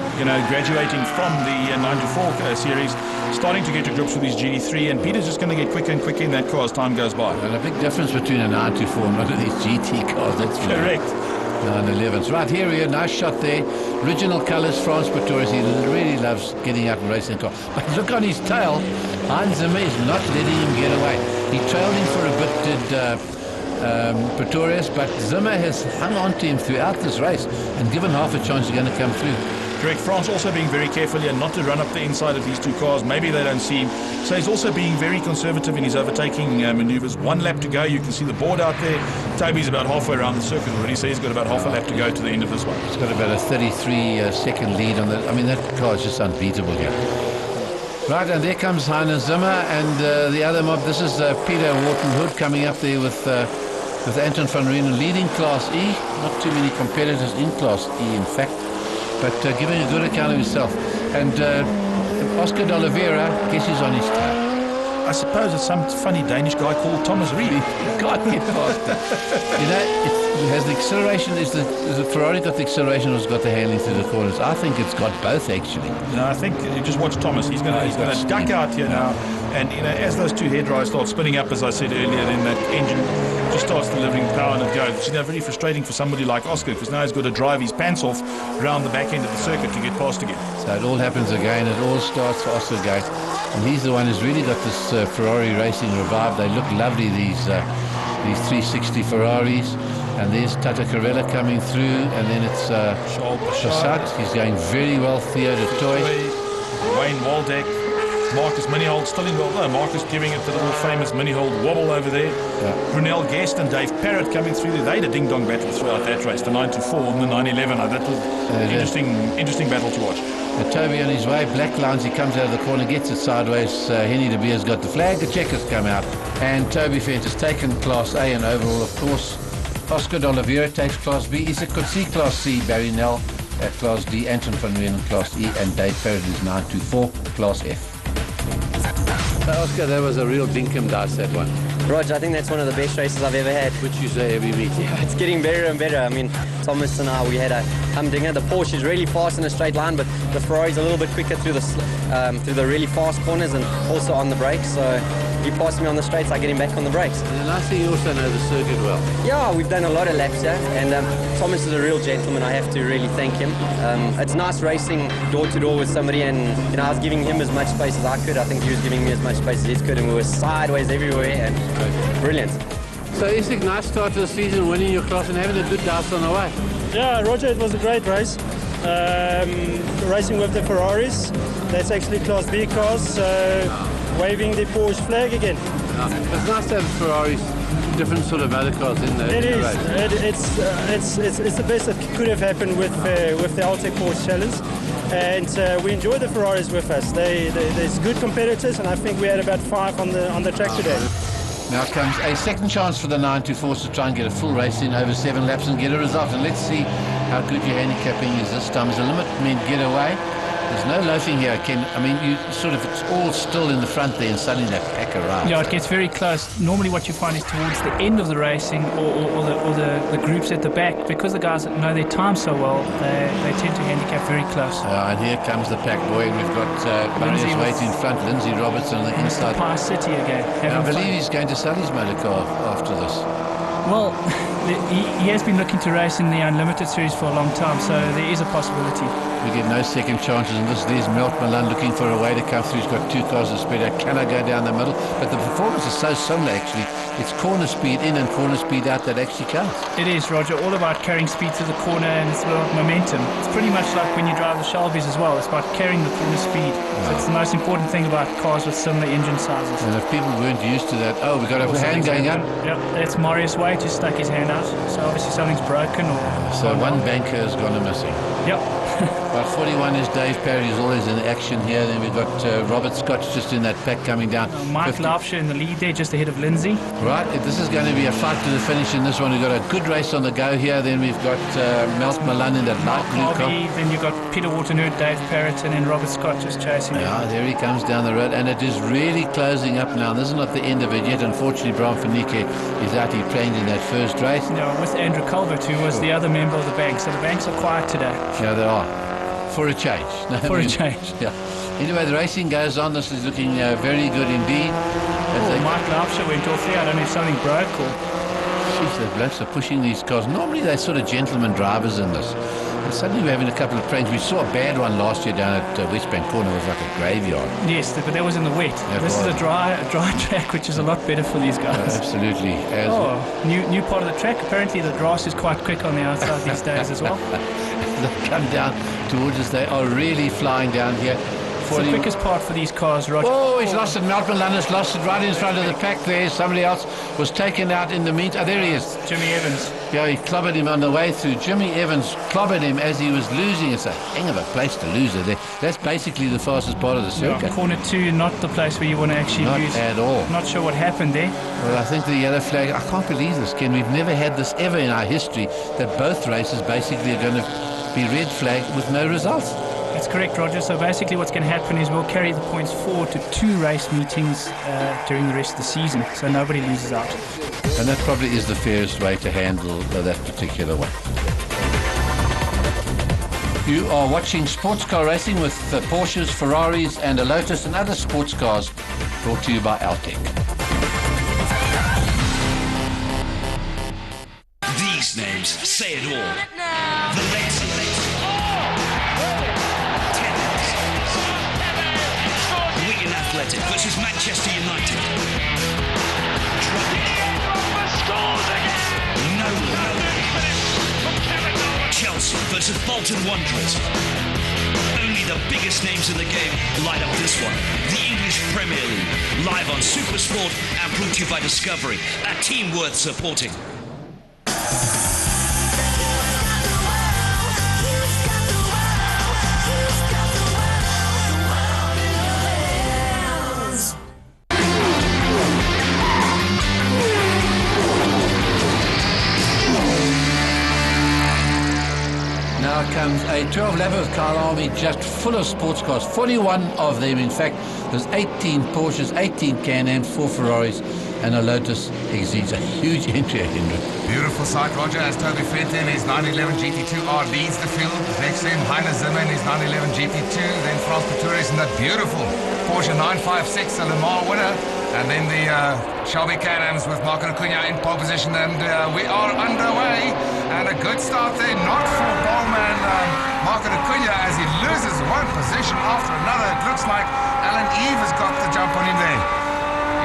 graduating from the 924 series, starting to get to grips with his GT3, and Peter's just going to get quicker and quicker in that car as time goes by. And a big difference between a 924 and one of these GT cars, that's correct. 9/11s. Right, here we are, nice shot there. Original colours, France Pretorius. He really loves getting out and racing a car. But look on his tail. Heinz Zimmer is not letting him get away. He trailed him for a bit, did Pretorius, but Zimmer has hung on to him throughout this race and given half a chance he's going to come through. Correct. France also being very careful here not to run up the inside of these two cars. Maybe they don't see him. So he's also being very conservative in his overtaking manoeuvres. 1 lap to go. You can see the board out there. Toby's about halfway around the circuit already, so he's got about half a lap to go to the end of this one. He's got about a 33-second lead on that. I mean, that car is just unbeatable here. Right, and there comes Heinz Zimmer and the other mob. This is Peter Wharton-Hood coming up there with Anton van Renen leading Class E. Not too many competitors in Class E, in fact, but giving a good account of himself. And Oscar de Oliveira, guess he's on his tail. I suppose it's some funny Danish guy called Thomas Reed. Can't get past that. You know, it has the acceleration. Is the Ferrari got the acceleration or has got the handling through the corners? I think it's got both, actually. No, I think you just watch Thomas. He's going to duck out here now. And, you know, as those two head drives start spinning up, as I said earlier, then that engine just starts delivering power and it goes. It's, you know, very frustrating for somebody like Oscar, because now he's got to drive his pants off around the back end of the circuit to get past again. So it all happens again. It all starts for Oscar again. And he's the one who's really got this Ferrari racing revived. They look lovely, these 360 Ferraris. And there's Tata Carrella coming through. And then it's Chassat. He's going very well. Theo de Toy. Wayne Waldeck. Marcus Minihold still involved. No, Marcus giving it the little famous Minihold wobble over there. Brunel Guest and Dave Parrott coming through there. They had a ding-dong battle throughout that race, the 924 and the 911. That was an interesting battle to watch. Toby on his way, black lines, he comes out of the corner, gets it sideways. Henny de Beer's got the flag, the checkers come out. And Toby Fent has taken Class A and overall, of course. Oscar de Oliveira takes Class B. Issa Kutsi, Class C. Barry Nell at Class D. Anton van Renen, Class E. And Dave Parrott is 924, Class F. Oscar, that was a real dinkum dice, that one. Roger, I think that's one of the best races I've ever had. Which you say every meet. Yeah, it's getting better and better. I mean, Thomas and I, we had a humdinger. The Porsche is really fast in a straight line, but the Ferrari's a little bit quicker through the really fast corners and also on the brakes. So he passed me on the straights, I get him back on the brakes. And I think you also know the circuit well. Yeah, we've done a lot of laps here, and Thomas is a real gentleman. I have to really thank him. It's nice racing door to door with somebody, and you know, I was giving him as much space as I could. I think he was giving me as much space as he could, and we were sideways everywhere, and brilliant. So Isaac, nice start to the season, winning your class and having a good dance on the way. Yeah, Roger, it was a great race. Racing with the Ferraris. That's actually Class B cars, so waving the Porsche flag again. It's nice to have Ferraris, different sort of motor cars in the race. It's the best that could have happened with the Altec Porsche Challenge, and we enjoy the Ferraris with us. There's good competitors, and I think we had about 5 on the track today. Now comes a second chance for the 924 to try and get a full race in over 7 laps and get a result. And let's see how good your handicapping is this time. As a limit men get away. There's no loafing here, Ken. I mean, it's all still in the front there and suddenly they pack arrives. Yeah, it gets very close. Normally what you find is towards the end of the racing or the groups at the back, because the guys that know their time so well, they tend to handicap very close. And here comes the pack, boy. And we've got Barriers waiting in front, Lindsay Robertson on the inside. Pie City again. Now, I believe he's going to sell his motor car after this. Well, he has been looking to race in the Unlimited Series for a long time, so there is a possibility. We get no second chances in this. There's Melt Milan looking for a way to come through. He's got 2 cars to speed out. Can I go down the middle? But the performance is so similar, actually. It's corner speed in and corner speed out that actually counts. It is, Roger. All about carrying speed to the corner, and it's about momentum. It's pretty much like when you drive the Shelby's as well. It's about carrying the corner speed. So it's the most important thing about cars with similar engine sizes. And if people weren't used to that, we've got a hand going up. Yep, that's Marius Waite, just stuck his hand out. So obviously something's broken. So one banker has gone missing. Yep. About 41 is Dave Perry, who's always in action here. Then we've got Robert Scott just in that pack coming down. Mike Laufscher in the lead there, just ahead of Lindsay. Right, this is going to be a fight to the finish in this one. We've got a good race on the go here. Then we've got Melt Milan in that light blue car. Then you've got Peter Wharton-Hood, Dave Parrott, and then Robert Scott just chasing. Yeah, there he comes down the road, and it is really closing up now. This is not the end of it yet. Unfortunately, Bram van Niekerk is out. He trained in that first race. Yeah, with Andrew Culbert, who was the other member of the bank. So the banks are quiet today. Yeah, they are. For a change. For a change. Yeah. Anyway, the racing goes on. This is looking very good indeed. Mike Laufscher went off there. I don't know if something broke or... Jeez, the blokes are pushing these cars. Normally they're sort of gentleman drivers in this. And suddenly we're having a couple of pranks. We saw a bad one last year down at West Bank Corner. It was like a graveyard. Yes, but that was in the wet. This is a dry track, which is a lot better for these guys. Absolutely. New part of the track. Apparently the grass is quite quick on the outside these days as well. They've come down towards us. They are really flying down here. It's the quickest part for these cars, Roger. Oh, he's lost it. Malcolm Lunnis lost it right in front of the pack there. Somebody else was taken out in the meantime. There he is. Jimmy Evans. Yeah, he clobbered him on the way through. Jimmy Evans clobbered him as he was losing. It's a hang of a place to lose it there. That's basically the fastest part of the circuit. Yeah, corner 2, not the place where you want to actually lose. Not at all. Not sure what happened there. Well, I think the yellow flag, I can't believe this, Ken. We've never had this ever in our history, that both races basically are going to be red flag with no results. That's correct, Roger. So basically what's going to happen is we'll carry the points forward to 2 race meetings during the rest of the season, so nobody loses out. And that probably is the fairest way to handle that particular one. You are watching sports car racing with Porsches, Ferraris and a Lotus and other sports cars, brought to you by Altec. These names say it all. The legs. Wigan Athletic versus Manchester United. Chelsea versus Bolton Wanderers. Only the biggest names in the game light up this one. The English Premier League, live on Supersport and brought to you by Discovery, a team worth supporting. Now comes a 12 lap of Kyalami, just full of sports cars, 41 of them in fact. There's 18 Porsches, 18 Can-Ams, 4 Ferraris and a Lotus Exige. A huge entry, Hendrik. Beautiful sight, Roger, as Toby Fenton in his 911 GT2R leads the field. Next to him, Heiner Zimmer in his 911 GT2, then France Pretorius in that beautiful Porsche 956, a Le Mans winner. And then the Shelby Can-Ams with Marco Acuna in pole position, and we are underway. And a good start there, not for Bowman Marco Acuna, as he loses one position after another. It looks like Alan Eve has got the jump on him there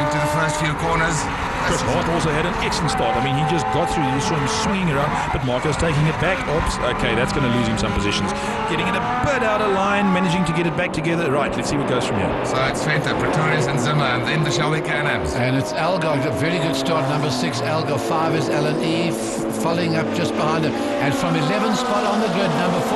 into the first few corners. Chris Hart also had an excellent start. I mean, he just got through. You saw him swinging around, but Marco's taking it back. Oops, okay, that's going to lose him some positions. Getting it a bit out of line, managing to get it back together. Right, let's see what goes from here. So it's Fenta, Pretorius and Zimmer, and then the Shelby Can-Ams. And it's Algar, a very good start, number 6. Algar, 5 is Alan Eve, following up just behind him. And from 11th spot on the grid, number 4,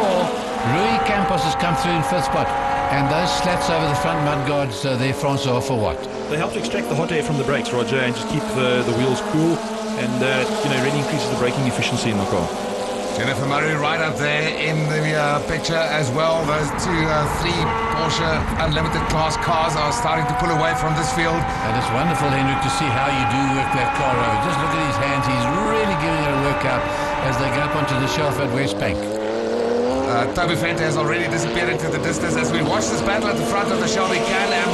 Rui Campos has come through in 5th spot. And those slats over the front mudguards there, Francois, for what? They help to extract the hot air from the brakes, Roger, and just keep the wheels cool, and really increases the braking efficiency in the car. Jennifer Murray right up there in the picture as well. Those 3 Porsche Unlimited class cars are starting to pull away from this field. And it's wonderful, Hendrik, to see how you do work that car over. Just look at his hands. He's really giving it a workout as they go up onto the shelf at West Bank. Toby Fenta has already disappeared into the distance as we watch this battle at the front of the Shelby Can-Am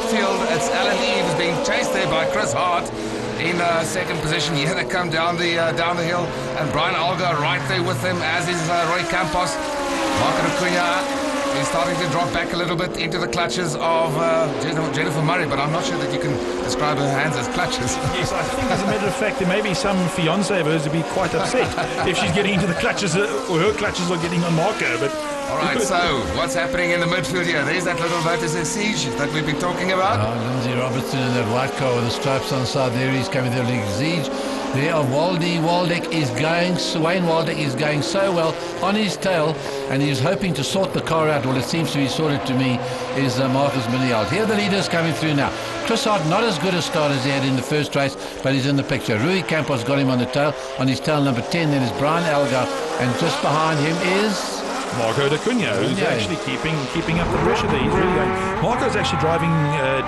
field. It's Alan Eve who's being chased there by Chris Hart in second position. Here they come down the hill, and Brian Algar right there with them, as is Roy Campos. Marco Acuna is starting to drop back a little bit into the clutches of Jennifer Murray, but I'm not sure that you can describe her hands as clutches. Yes, I think as a matter of fact, there may be some fiancé of hers to be quite upset if she's getting into the clutches, or her clutches are getting on Marco. But all right, so what's happening in the midfield here? There's that little Lotus Exige that we've been talking about. Lindsay Robertson in that white car with the stripes on the side. There he's coming there, Exige. There of Waldeck is going, Wayne Waldeck is going so well on his tail, and he's hoping to sort the car out. Well, it seems to be sorted to me, is Marcus Minial. Here the leaders coming through now. Chris Hart, not as good a start as he had in the first race, but he's in the picture. Rui Campos got him on his tail, number 10. Then is Brian Algar, and just behind him is Marco Acuna, who's actually keeping up the pressure there. He's really going. Marco's actually driving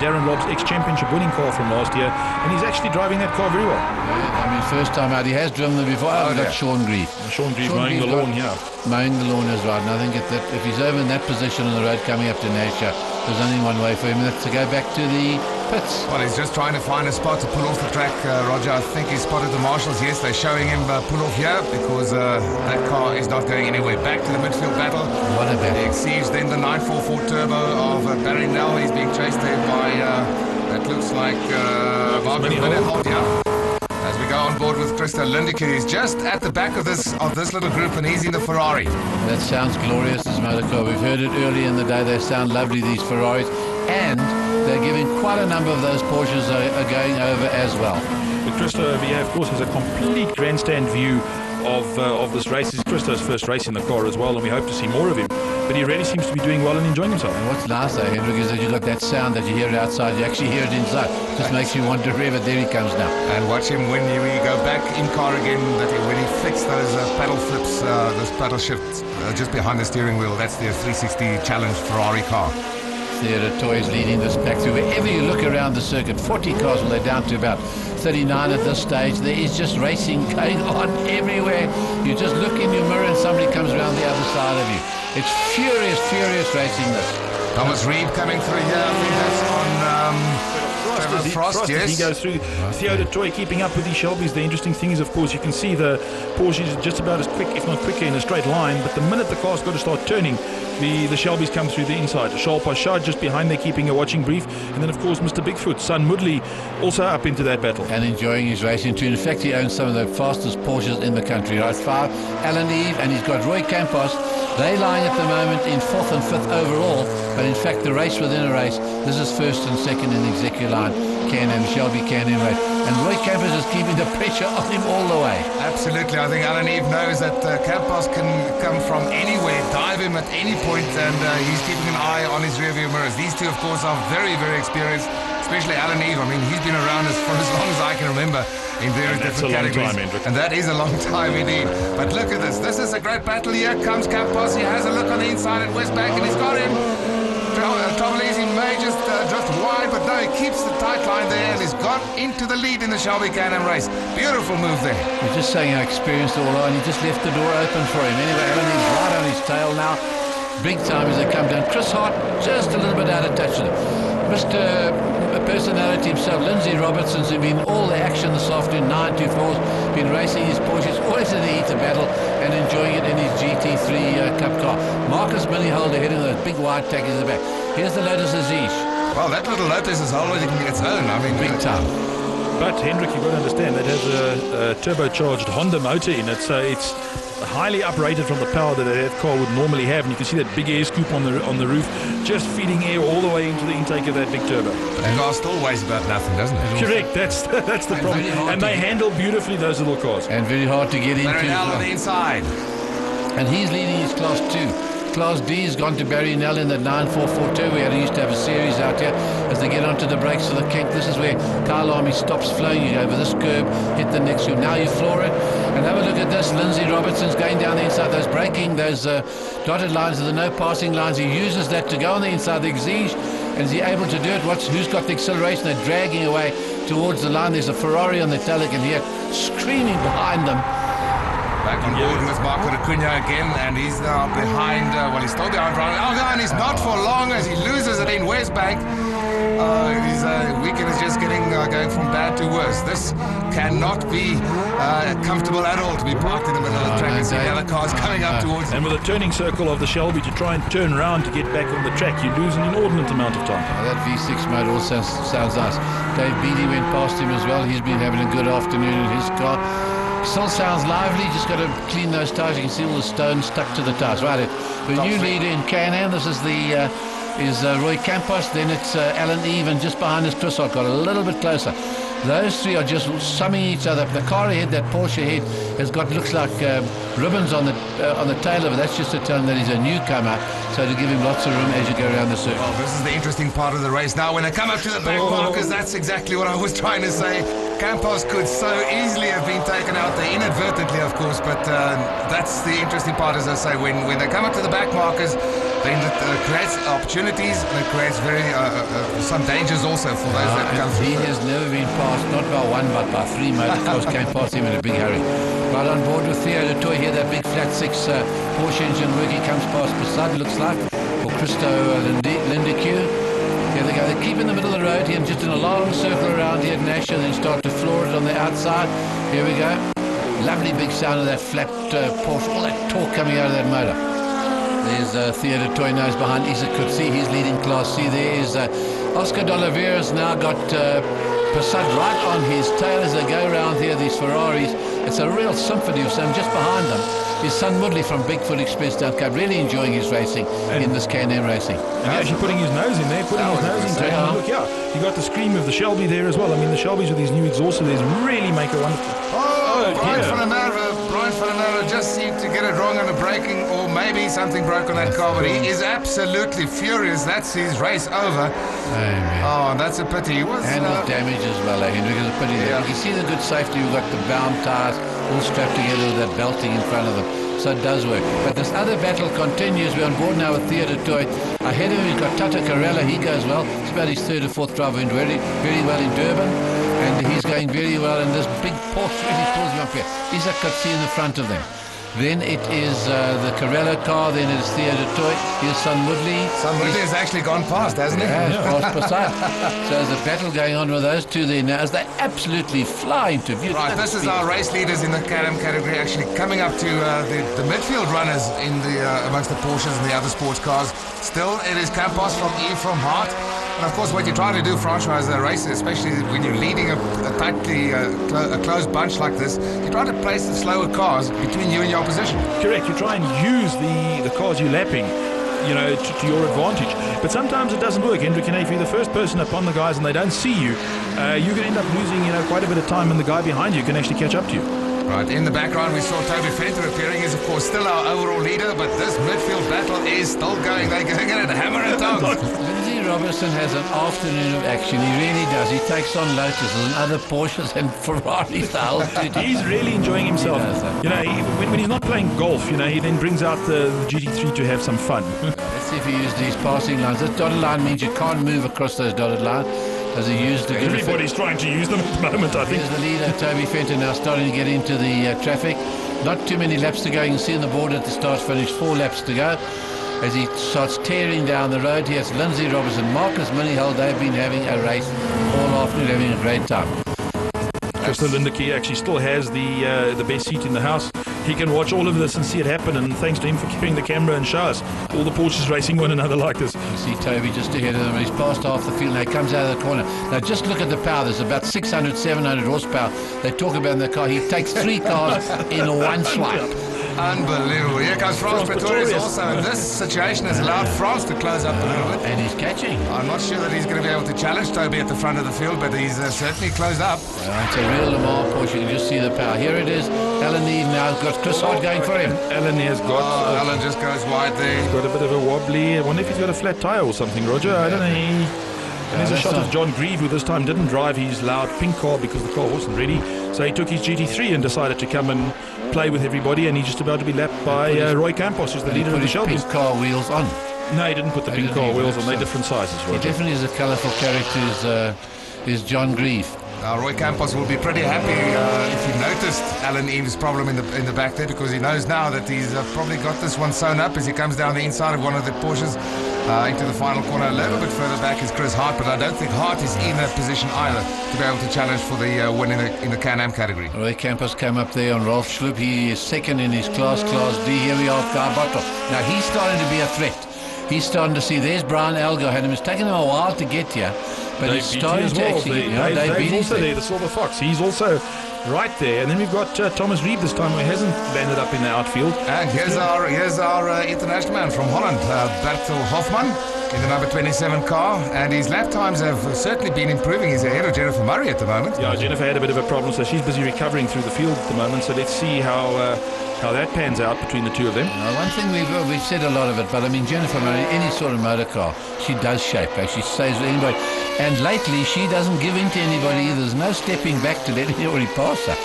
Darren Lobb's ex-championship winning car from last year, and he's actually driving that car very well. Yeah, I mean, first time out, he has driven them before. That's Sean Grieve. Sean Grieve mowing the lawn, yeah. Mowing the lawn is right, and I think if he's over in that position on the road coming up to Nasha, there's only one way for him, and that's to go back to the pits. Well, he's just trying to find a spot to pull off the track, Roger. I think he spotted the marshals. Yes, they're showing him pull off here because that car is not going anywhere. Back to the midfield battle. What a battle. He exceeds then the 944 Turbo of Barry Nell. He's being chased there by, that looks like Marcus Minneholt, yeah. As we go on board with Christo Lindecker, he's just at the back of this little group, and he's in the Ferrari. That sounds glorious, this motor car. We've heard it early in the day. They sound lovely, these Ferraris, and they're giving quite a number of those Porsches are going over as well. But Christo over here, of course, has a complete grandstand view of this race. It's Christo's first race in the car as well, and we hope to see more of him. But he really seems to be doing well and enjoying himself. And what's nice though, Hendrik, is that you got that sound that you hear outside, you actually hear it inside. Just makes you want to rev it. There he comes now. And watch him when we go back in car again, when he flicks those paddle flips, those paddle shifts just behind the steering wheel. That's their 360 Challenge Ferrari car. Theatre Toys leading this back through. Wherever you look around the circuit, 40 cars, well, they're down to about 39 at this stage. There is just racing going on everywhere. You just look in your mirror and somebody comes around the other side of you. It's furious, furious racing this. Thomas Reed coming through here. I think that's on Frost, yes. He goes through. Theo de Toy keeping up with these Shelbys. The interesting thing is, of course, you can see the Porsche is just about as quick, if not quicker, in a straight line. But the minute the car's got to start turning, the Shelbys come through the inside. Charles Pachard just behind there keeping a watching brief. And then, of course, Mr. Bigfoot, Son Moodley, also up into that battle. And enjoying his racing too. In fact, he owns some of the fastest Porsches in the country. Right, 5, Alan Eve, and he's got Roy Campos. They lying at the moment in 4th and 5th overall, but in fact the race within a race, this is 1st and 2nd in the executive line, Can-Am, Shelby Can-Am race. And Roy Campos is keeping the pressure on him all the way. Absolutely, I think Alan Eve knows that Campos can come from anywhere, dive him at any point, and he's keeping an eye on his rearview mirrors. These two, of course, are very, very experienced, especially Alan Eve. I mean, he's been around for as long as I can remember in various different categories. And that is a long time indeed. But look at this. This is a great battle. Here comes Campos. He has a look on the inside at Westbank, and he's got him. Trouble is he may just drift wide, but no, he keeps the tight line there, and he's got into the lead in the Shelby Can-Am race. Beautiful move there. He's just saying how experienced all are, and he just left the door open for him. Anyway, Alan is right on his tail now. Big time as they come down. Chris Hart just a little bit out of touch with him. Mr. Personality himself, Lindsay Robertson's been all the action this afternoon, 924's, been racing his Porsches, always in the heat of battle and enjoying it in his GT3 Cup car. Marcus Minneholt ahead of those big wide tags in the back. Here's the Lotus Aziz. Well, that little Lotus is holding its own. I mean, big time. But Hendrik, you've got to understand that has a turbocharged Honda motor in it, so it's highly uprated from the power that car would normally have, and you can see that big air scoop on the roof, just feeding air all the way into the intake of that big turbo. But that car still weighs about nothing, doesn't it? Correct, that's the problem. And they handle beautifully, those little cars. And very hard to get into. Barry Nell on the inside. And he's leading his Class 2. Class D has gone to Barry Nell in the 944 Turbo. We used to have a series out here as they get onto the brakes for the kink. This is where Kyalami stops flowing. You go over this curb, hit the next curb. Now you floor it. And have a look at this. Lindsay Robertson's going down the inside. Those braking, those dotted lines are the no passing lines. He uses that to go on the inside, the exige. And is he able to do it? Who's got the acceleration? They're dragging away towards the line. There's a Ferrari on the Telican here, screaming behind them. Back on board with Marco Acuna again, and he's now behind, he's still behind Brian Elgar, and he's not for long as he loses it in Westbank. His weekend is just getting going from bad to worse. This cannot be comfortable at all to be parked in the middle of the track and see the other cars coming up towards him. And with a turning circle of the Shelby to try and turn around to get back on the track, you lose an inordinate amount of time. That V6 motor also sounds nice. Dave Beattie went past him as well. He's been having a good afternoon in his car. Still sounds lively, just got to clean those tires. You can see all the stones stuck to the tires. Right, the new leader in Can-Am, this is Roy Campos, then it's Alan Eve, and just behind us Chris Hart got a little bit closer. Those three are just summing each other. The car ahead, that Porsche ahead, has got, looks like ribbons on the tail of it. That's just to tell him that he's a newcomer, so to give him lots of room as you go around the circuit. Well, this is the interesting part of the race. Now, when they come up to the back markers, that's exactly what I was trying to say. Campos could so easily have been taken out there, inadvertently, of course, but that's the interesting part, as I say. When they come up to the back markers, then it creates opportunities, and it creates some dangers also for those that come through. He has never been passed, not by one, but by three motorcars came past him in a big hurry. Right on board with Theo de Toy here, that big flat 6 Porsche engine working, comes past Passad, looks like, for Christo Lindecker. Here they go, They keep in the middle of the road here and just in a long circle around here at Nasher, then start to floor it on the outside. Here we go. Lovely big sound of that flat Porsche, all that torque coming out of that motor. There's Theodore Toyno's behind Isa Kutsi. He's leading Class C. There is Oscar de Oliveira's now got Passat right on his tail as they go around here, these Ferraris. It's a real symphony of sound. Just behind them his son Woodley from Bigfoot Express Down Cape, really enjoying his racing in this K&M racing. And actually putting his nose in there, putting his nose in, taking a look. Yeah, you got the scream of the Shelby there as well. I mean, the Shelbys with these new exhaust cylinders really make a wonderful... Brian Fanamara just seemed to get it wrong on the braking, or maybe something broke on that car, but he is absolutely furious. That's his race over. Oh, that's a pity. He was handle damage as well, Hendrik. It's a pity. Yeah. You can see the good safety. We've got the bound tires all strapped together with that belting in front of them. So it does work. But this other battle continues. We're on board now with Theodore Toy. Ahead of him, we've got Tata Carella. He goes well. It's about his third or fourth drive. Went very, very well in Durban. And he's going very well. And this big Porsche really pulls him up here. Isaac Kutsi in the front of them. Then it is the Carella car. Then it is Theodore Toy. Here's Son Woodley. Son Woodley has actually gone past, hasn't he? Yeah, past Passat. So there's a battle going on with those two there now as they absolutely fly into view. Right, this is our race leaders in the K&M category actually coming up to the midfield runners in the amongst the Porsches and the other sports cars. Still, it is Campos from From Hart. And of course, what you're trying to do, Francois, as a racer, especially when you're leading a tightly a closed bunch like this, you're trying to place the slower cars between you and your opposition. Correct. You try and use the cars you're lapping, you know, to your advantage. But sometimes it doesn't work. Hendrik, if you're the first person upon the guys and they don't see you, you can end up losing, quite a bit of time, and the guy behind you can actually catch up to you. Right, in the background we saw Toby Fenter appearing. He's of course still our overall leader, but this midfield battle is still going. They're going at it hammer and tongs. Lindsay Robertson has an afternoon of action. He really does. He takes on Lotuses and other Porsches and Ferraris. The whole He's really enjoying himself. When he's not playing golf, he then brings out the GT3 to have some fun. Let's see if he uses these passing lines. This dotted line means you can't move across those dotted lines. Does he use the Everybody's trying to use them at the moment, I think. Here's the leader, Toby Fenton, now starting to get into the traffic. Not too many laps to go. You can see on the board at the start-finish, 4 laps to go. As he starts tearing down the road, here's Lindsay Robertson, Marcus Minihill. They've been having a race all afternoon, having a great time. Christo Lindeke actually still has the best seat in the house. He can watch all of this and see it happen, and thanks to him for carrying the camera and show us all the Porsches racing one another like this. You see Toby just ahead of them. He's passed half the field. Now he comes out of the corner. Now just look at the power. There's about 600, 700 horsepower. They talk about in the car. He takes 3 cars in one swipe. Unbelievable. Here comes France Pretorius also, and this situation has allowed France to close up a little bit. And he's catching. I'm not sure that he's going to be able to challenge Toby at the front of the field, but he's certainly closed up. It's a real Le Mans Porsche. You can just see the power. Here it is. Alan Eve now got Chris Hart going for him. Alan has got... Alan just goes wide there. He's got a bit of a wobbly. I wonder if he's got a flat tyre or something, Roger. I don't know. And there's a shot of John Grieve, who this time didn't drive his loud pink car because the car wasn't ready. So he took his GT3 and decided to come and play with everybody, and he's just about to be lapped by Roy Campos, who's the leader of the Shelby. Pink car wheels on. No, he didn't put the pink car wheels on. They're different sizes. He definitely is a colourful character, is John Grieve. Roy Campos will be pretty happy if he noticed Alan Eames' problem in the back there, because he knows now that he's probably got this one sewn up as he comes down the inside of one of the Porsches into the final corner. A little bit further back is Chris Hart, but I don't think Hart is in that position either to be able to challenge for the win in the Can-Am category. Roy Campos came up there on Rolf Schlup. He is second in his class D. Here we are, Guy Bottle. Now he's starting to be a threat. He's starting to see, there's Brian Algo. It's taken him a while to get here, but he's starting to actually get, Dave's also there, the Silver Fox. He's also right there. And then we've got Thomas Reeve this time, who hasn't landed up in the outfield. And here's our international man from Holland, Bertel Hofman, in the number 27 car, and his lap times have certainly been improving. He's ahead of Jennifer Murray at the moment. Yeah, Jennifer had a bit of a problem, so she's busy recovering through the field at the moment. So let's see how that pans out between the two of them. One thing we've said a lot of it, but I mean, Jennifer Murray, any sort of motor car, she does shape. She stays with anybody, and lately she doesn't give in to anybody either. There's no stepping back to let anybody pass her.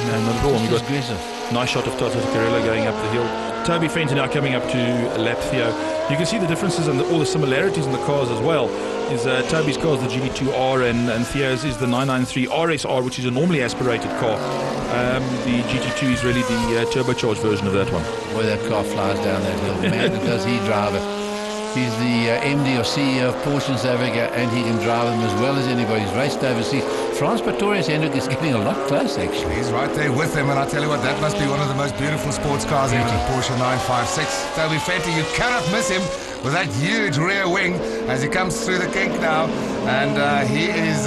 No, not at all. We've got aggressive. Nice shot of Tata Carella going up the hill. Toby Fenton now coming up to lap Theo. You can see the differences and all the similarities in the cars as well. Toby's car is the GT2R and Theo's is the 993 RSR, which is a normally aspirated car. The GT2 is really the turbocharged version of that one. Boy, that car flies down that hill. Man, does he drive it. He's the MD or CEO of Porsche in South Africa, and he can drive them as well as anybody. He's raced overseas. Frans Pretorius, Hendrik, is getting a lot close, actually. He's right there with him, and I tell you what, that must be one of the most beautiful sports cars ever. Porsche 956. Toby Fenty, you cannot miss him with that huge rear wing as he comes through the kink now. And he is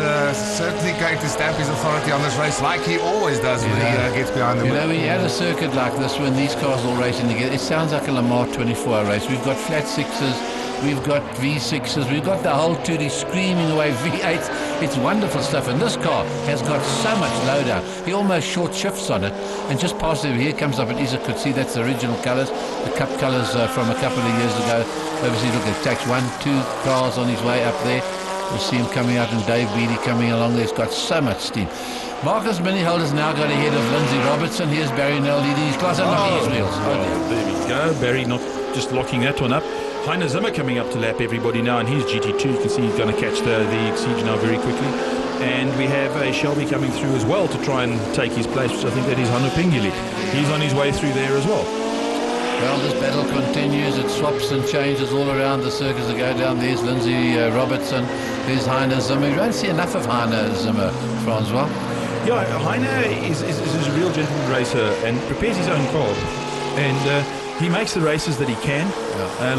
certainly going to stamp his authority on this race like he always does when he gets behind the wheel. You know, when you add a circuit like this, when these cars all racing together, it sounds like a Le Mans 24-hour race. We've got flat sixes, we've got V6s, we've got the whole 2D screaming away V8s. It's wonderful stuff, and this car has got so much lowdown. He almost short shifts on it, and just past over here comes up, and Isa could see that's the original colours, the Cup colours from a couple of years ago. Obviously, look, it takes 1, 2 cars on his way up there. You see him coming out, and Dave Beattie coming along there. He's got so much steam. Marcus Miniholder's now got ahead of Lindsay Robertson. Here's Barry Nell leading his class and locking his wheels. There we go. Barry not just locking that one up. Heiner Zimmer coming up to lap everybody now, and he's GT2. You can see he's going to catch the Exige now very quickly. And we have a Shelby coming through as well to try and take his place, which I think that is Hanno Pingili. He's on his way through there as well. Well, this battle continues. It swaps and changes all around the circus that go down. There's Lindsay Robertson. There's Heiner Zimmer. You don't see enough of Heiner Zimmer, Francois. Yeah, Heiner is a real gentleman racer and prepares his own car. And he makes the races that he can.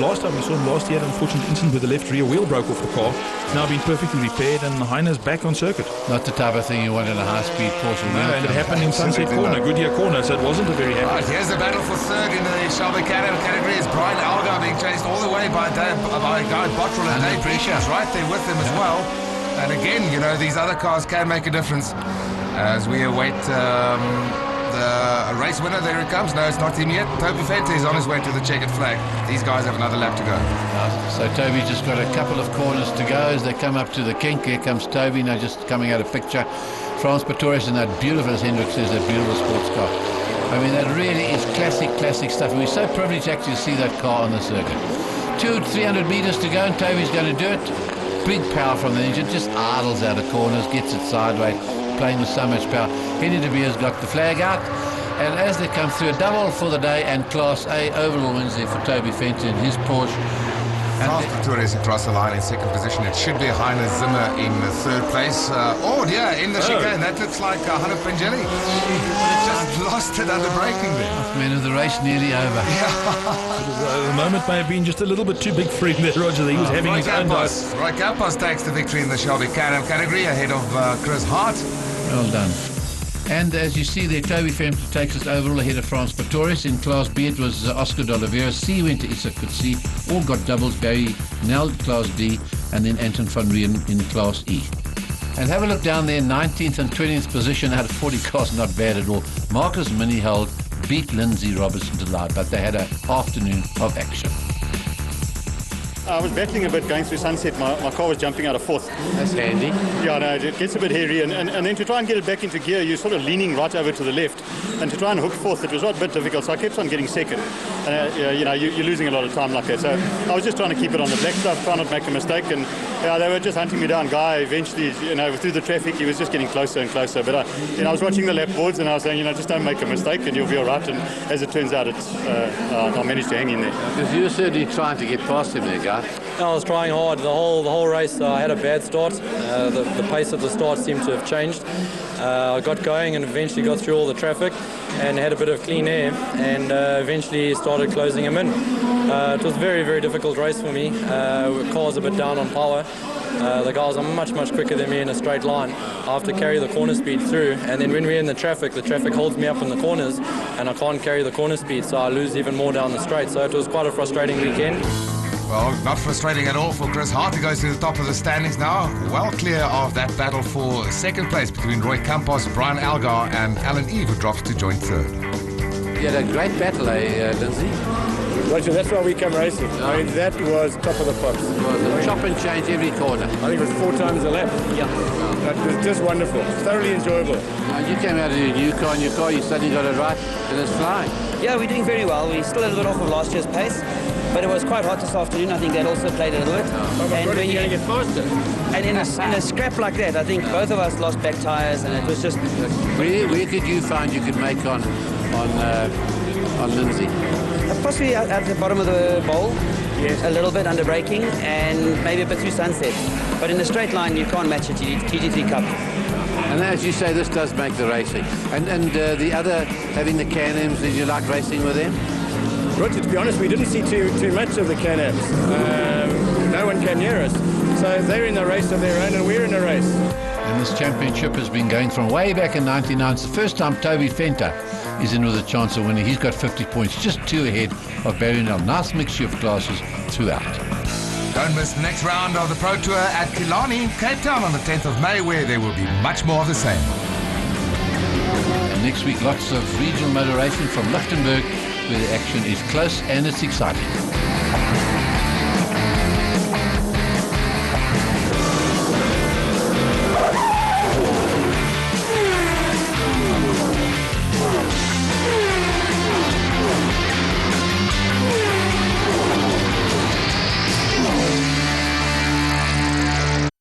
Last time we saw him he had an unfortunate incident with the left rear wheel broke off the car. It's now been perfectly repaired, and Heiner's back on circuit. Not the type of thing you want in a high-speed Porsche. No, and it happened in Sunset Corner, Goodyear Corner, so it wasn't a very happy. Right, here's the battle for third in the Shelby category. Is Brian Algar being chased all the way by Guy Bottrell and Dave Pressure right there with him as well. And again, you know, these other cars can make a difference as we await the race winner. There it comes. No, it's not him yet. Toby Fenty is on his way to the checkered flag. These guys have another lap to go. So Toby's just got a couple of corners to go as they come up to the kink. Here comes Toby now, just coming out of picture. Frans Pretorius in that beautiful, as Hendrik says, that beautiful sports car. I mean, that really is classic stuff. And we're so privileged actually to see that car on the circuit. 200-300 meters to go, and Toby's going to do it. Big power from the engine, just idles out of corners, gets it sideways, playing with so much power. Henny de Beer's got the flag out, and as they come through, a double for the day, and Class A overall wins there for Toby Fenton in his Porsche. Frans Pretorius across the line in second position. It should be Heiner Zimmer in third place. In the chicane. That looks like Hanno Pingili. Just lost it under braking there. Man of the race nearly over. The moment may have been just a little bit too big for him there, Roger. He was having his own dice. Roy Campos takes the victory in the Shelby category ahead of Chris Hart. Well done. And as you see there, Toby Fenton takes us overall ahead of Frans Pretorius. In Class B, it was Oscar de Oliveira. C went to Issa Kutsi. All got doubles. Barry Nell, Class D, and then Anton van Rijn in Class E. And have a look down there, 19th and 20th position out of 40 cars, not bad at all. Marcus Minihold beat Lindsay Robertson to live, but they had an afternoon of action. I was battling a bit going through Sunset. My car was jumping out of fourth. That's handy. Yeah, no, it gets a bit hairy, and then to try and get it back into gear, you're sort of leaning right over to the left, and to try and hook fourth, it was a bit difficult, so I kept on getting second. You're losing a lot of time like that, so I was just trying to keep it on the black stuff, trying not to make a mistake, and they were just hunting me down. Guy eventually, through the traffic, he was just getting closer and closer, but I was watching the lap boards, and I was saying, just don't make a mistake, and you'll be all right, and as it turns out, I managed to hang in there. Because you were certainly trying to get past him there, Guy. I was trying hard the whole race. I had a bad start. The pace of the start seemed to have changed. I got going and eventually got through all the traffic and had a bit of clean air, and eventually started closing him in. It was a very, very difficult race for me. Car's a bit down on power. The guys are much quicker than me in a straight line. I have to carry the corner speed through, and then when we're in the traffic holds me up in the corners, and I can't carry the corner speed, so I lose even more down the straight. So it was quite a frustrating weekend. Well, not frustrating at all for Chris Hart, who goes to the top of the standings now. Well clear of that battle for second place between Roy Campos, Brian Algar and Alan Eve, who drops to join third. You had a great battle, Lindsay? Roger, that's why we come racing. Yeah. I mean, that was top of the pops. It was a chop and change every corner. I think it was 4 times a lap. Yeah. That was just wonderful, thoroughly enjoyable. You came out of your new car, you suddenly got it right, and it's flying. Yeah, we're doing very well. We're still a little bit off of last year's pace, but it was quite hot this afternoon. I think that also played a little bit. And when you get faster. And in a scrap like that, I think both of us lost back tyres, and it was just... Where could you find you could make on Lindsay? Possibly at the bottom of the bowl. a little bit under braking, and maybe a bit through sunset. But in a straight line, you can't match a GT3 Cup. And as you say, this does make the racing. And the other, having the Can-Ams, did you like racing with them? Roger, to be honest, we didn't see too much of the Can-Ams. No one came near us. So they're in a race of their own and we're in a race. And this championship has been going from way back in '99. It's the first time Toby Fenter is in with a chance of winning. He's got 50 points, just 2 ahead of Barry Nell. Nice mixture of classes throughout. Don't miss the next round of the Pro Tour at Kyalami, Cape Town on the 10th of May, where there will be much more of the same. And next week, lots of regional motor racing from Lichtenberg, where the action is close and it's exciting.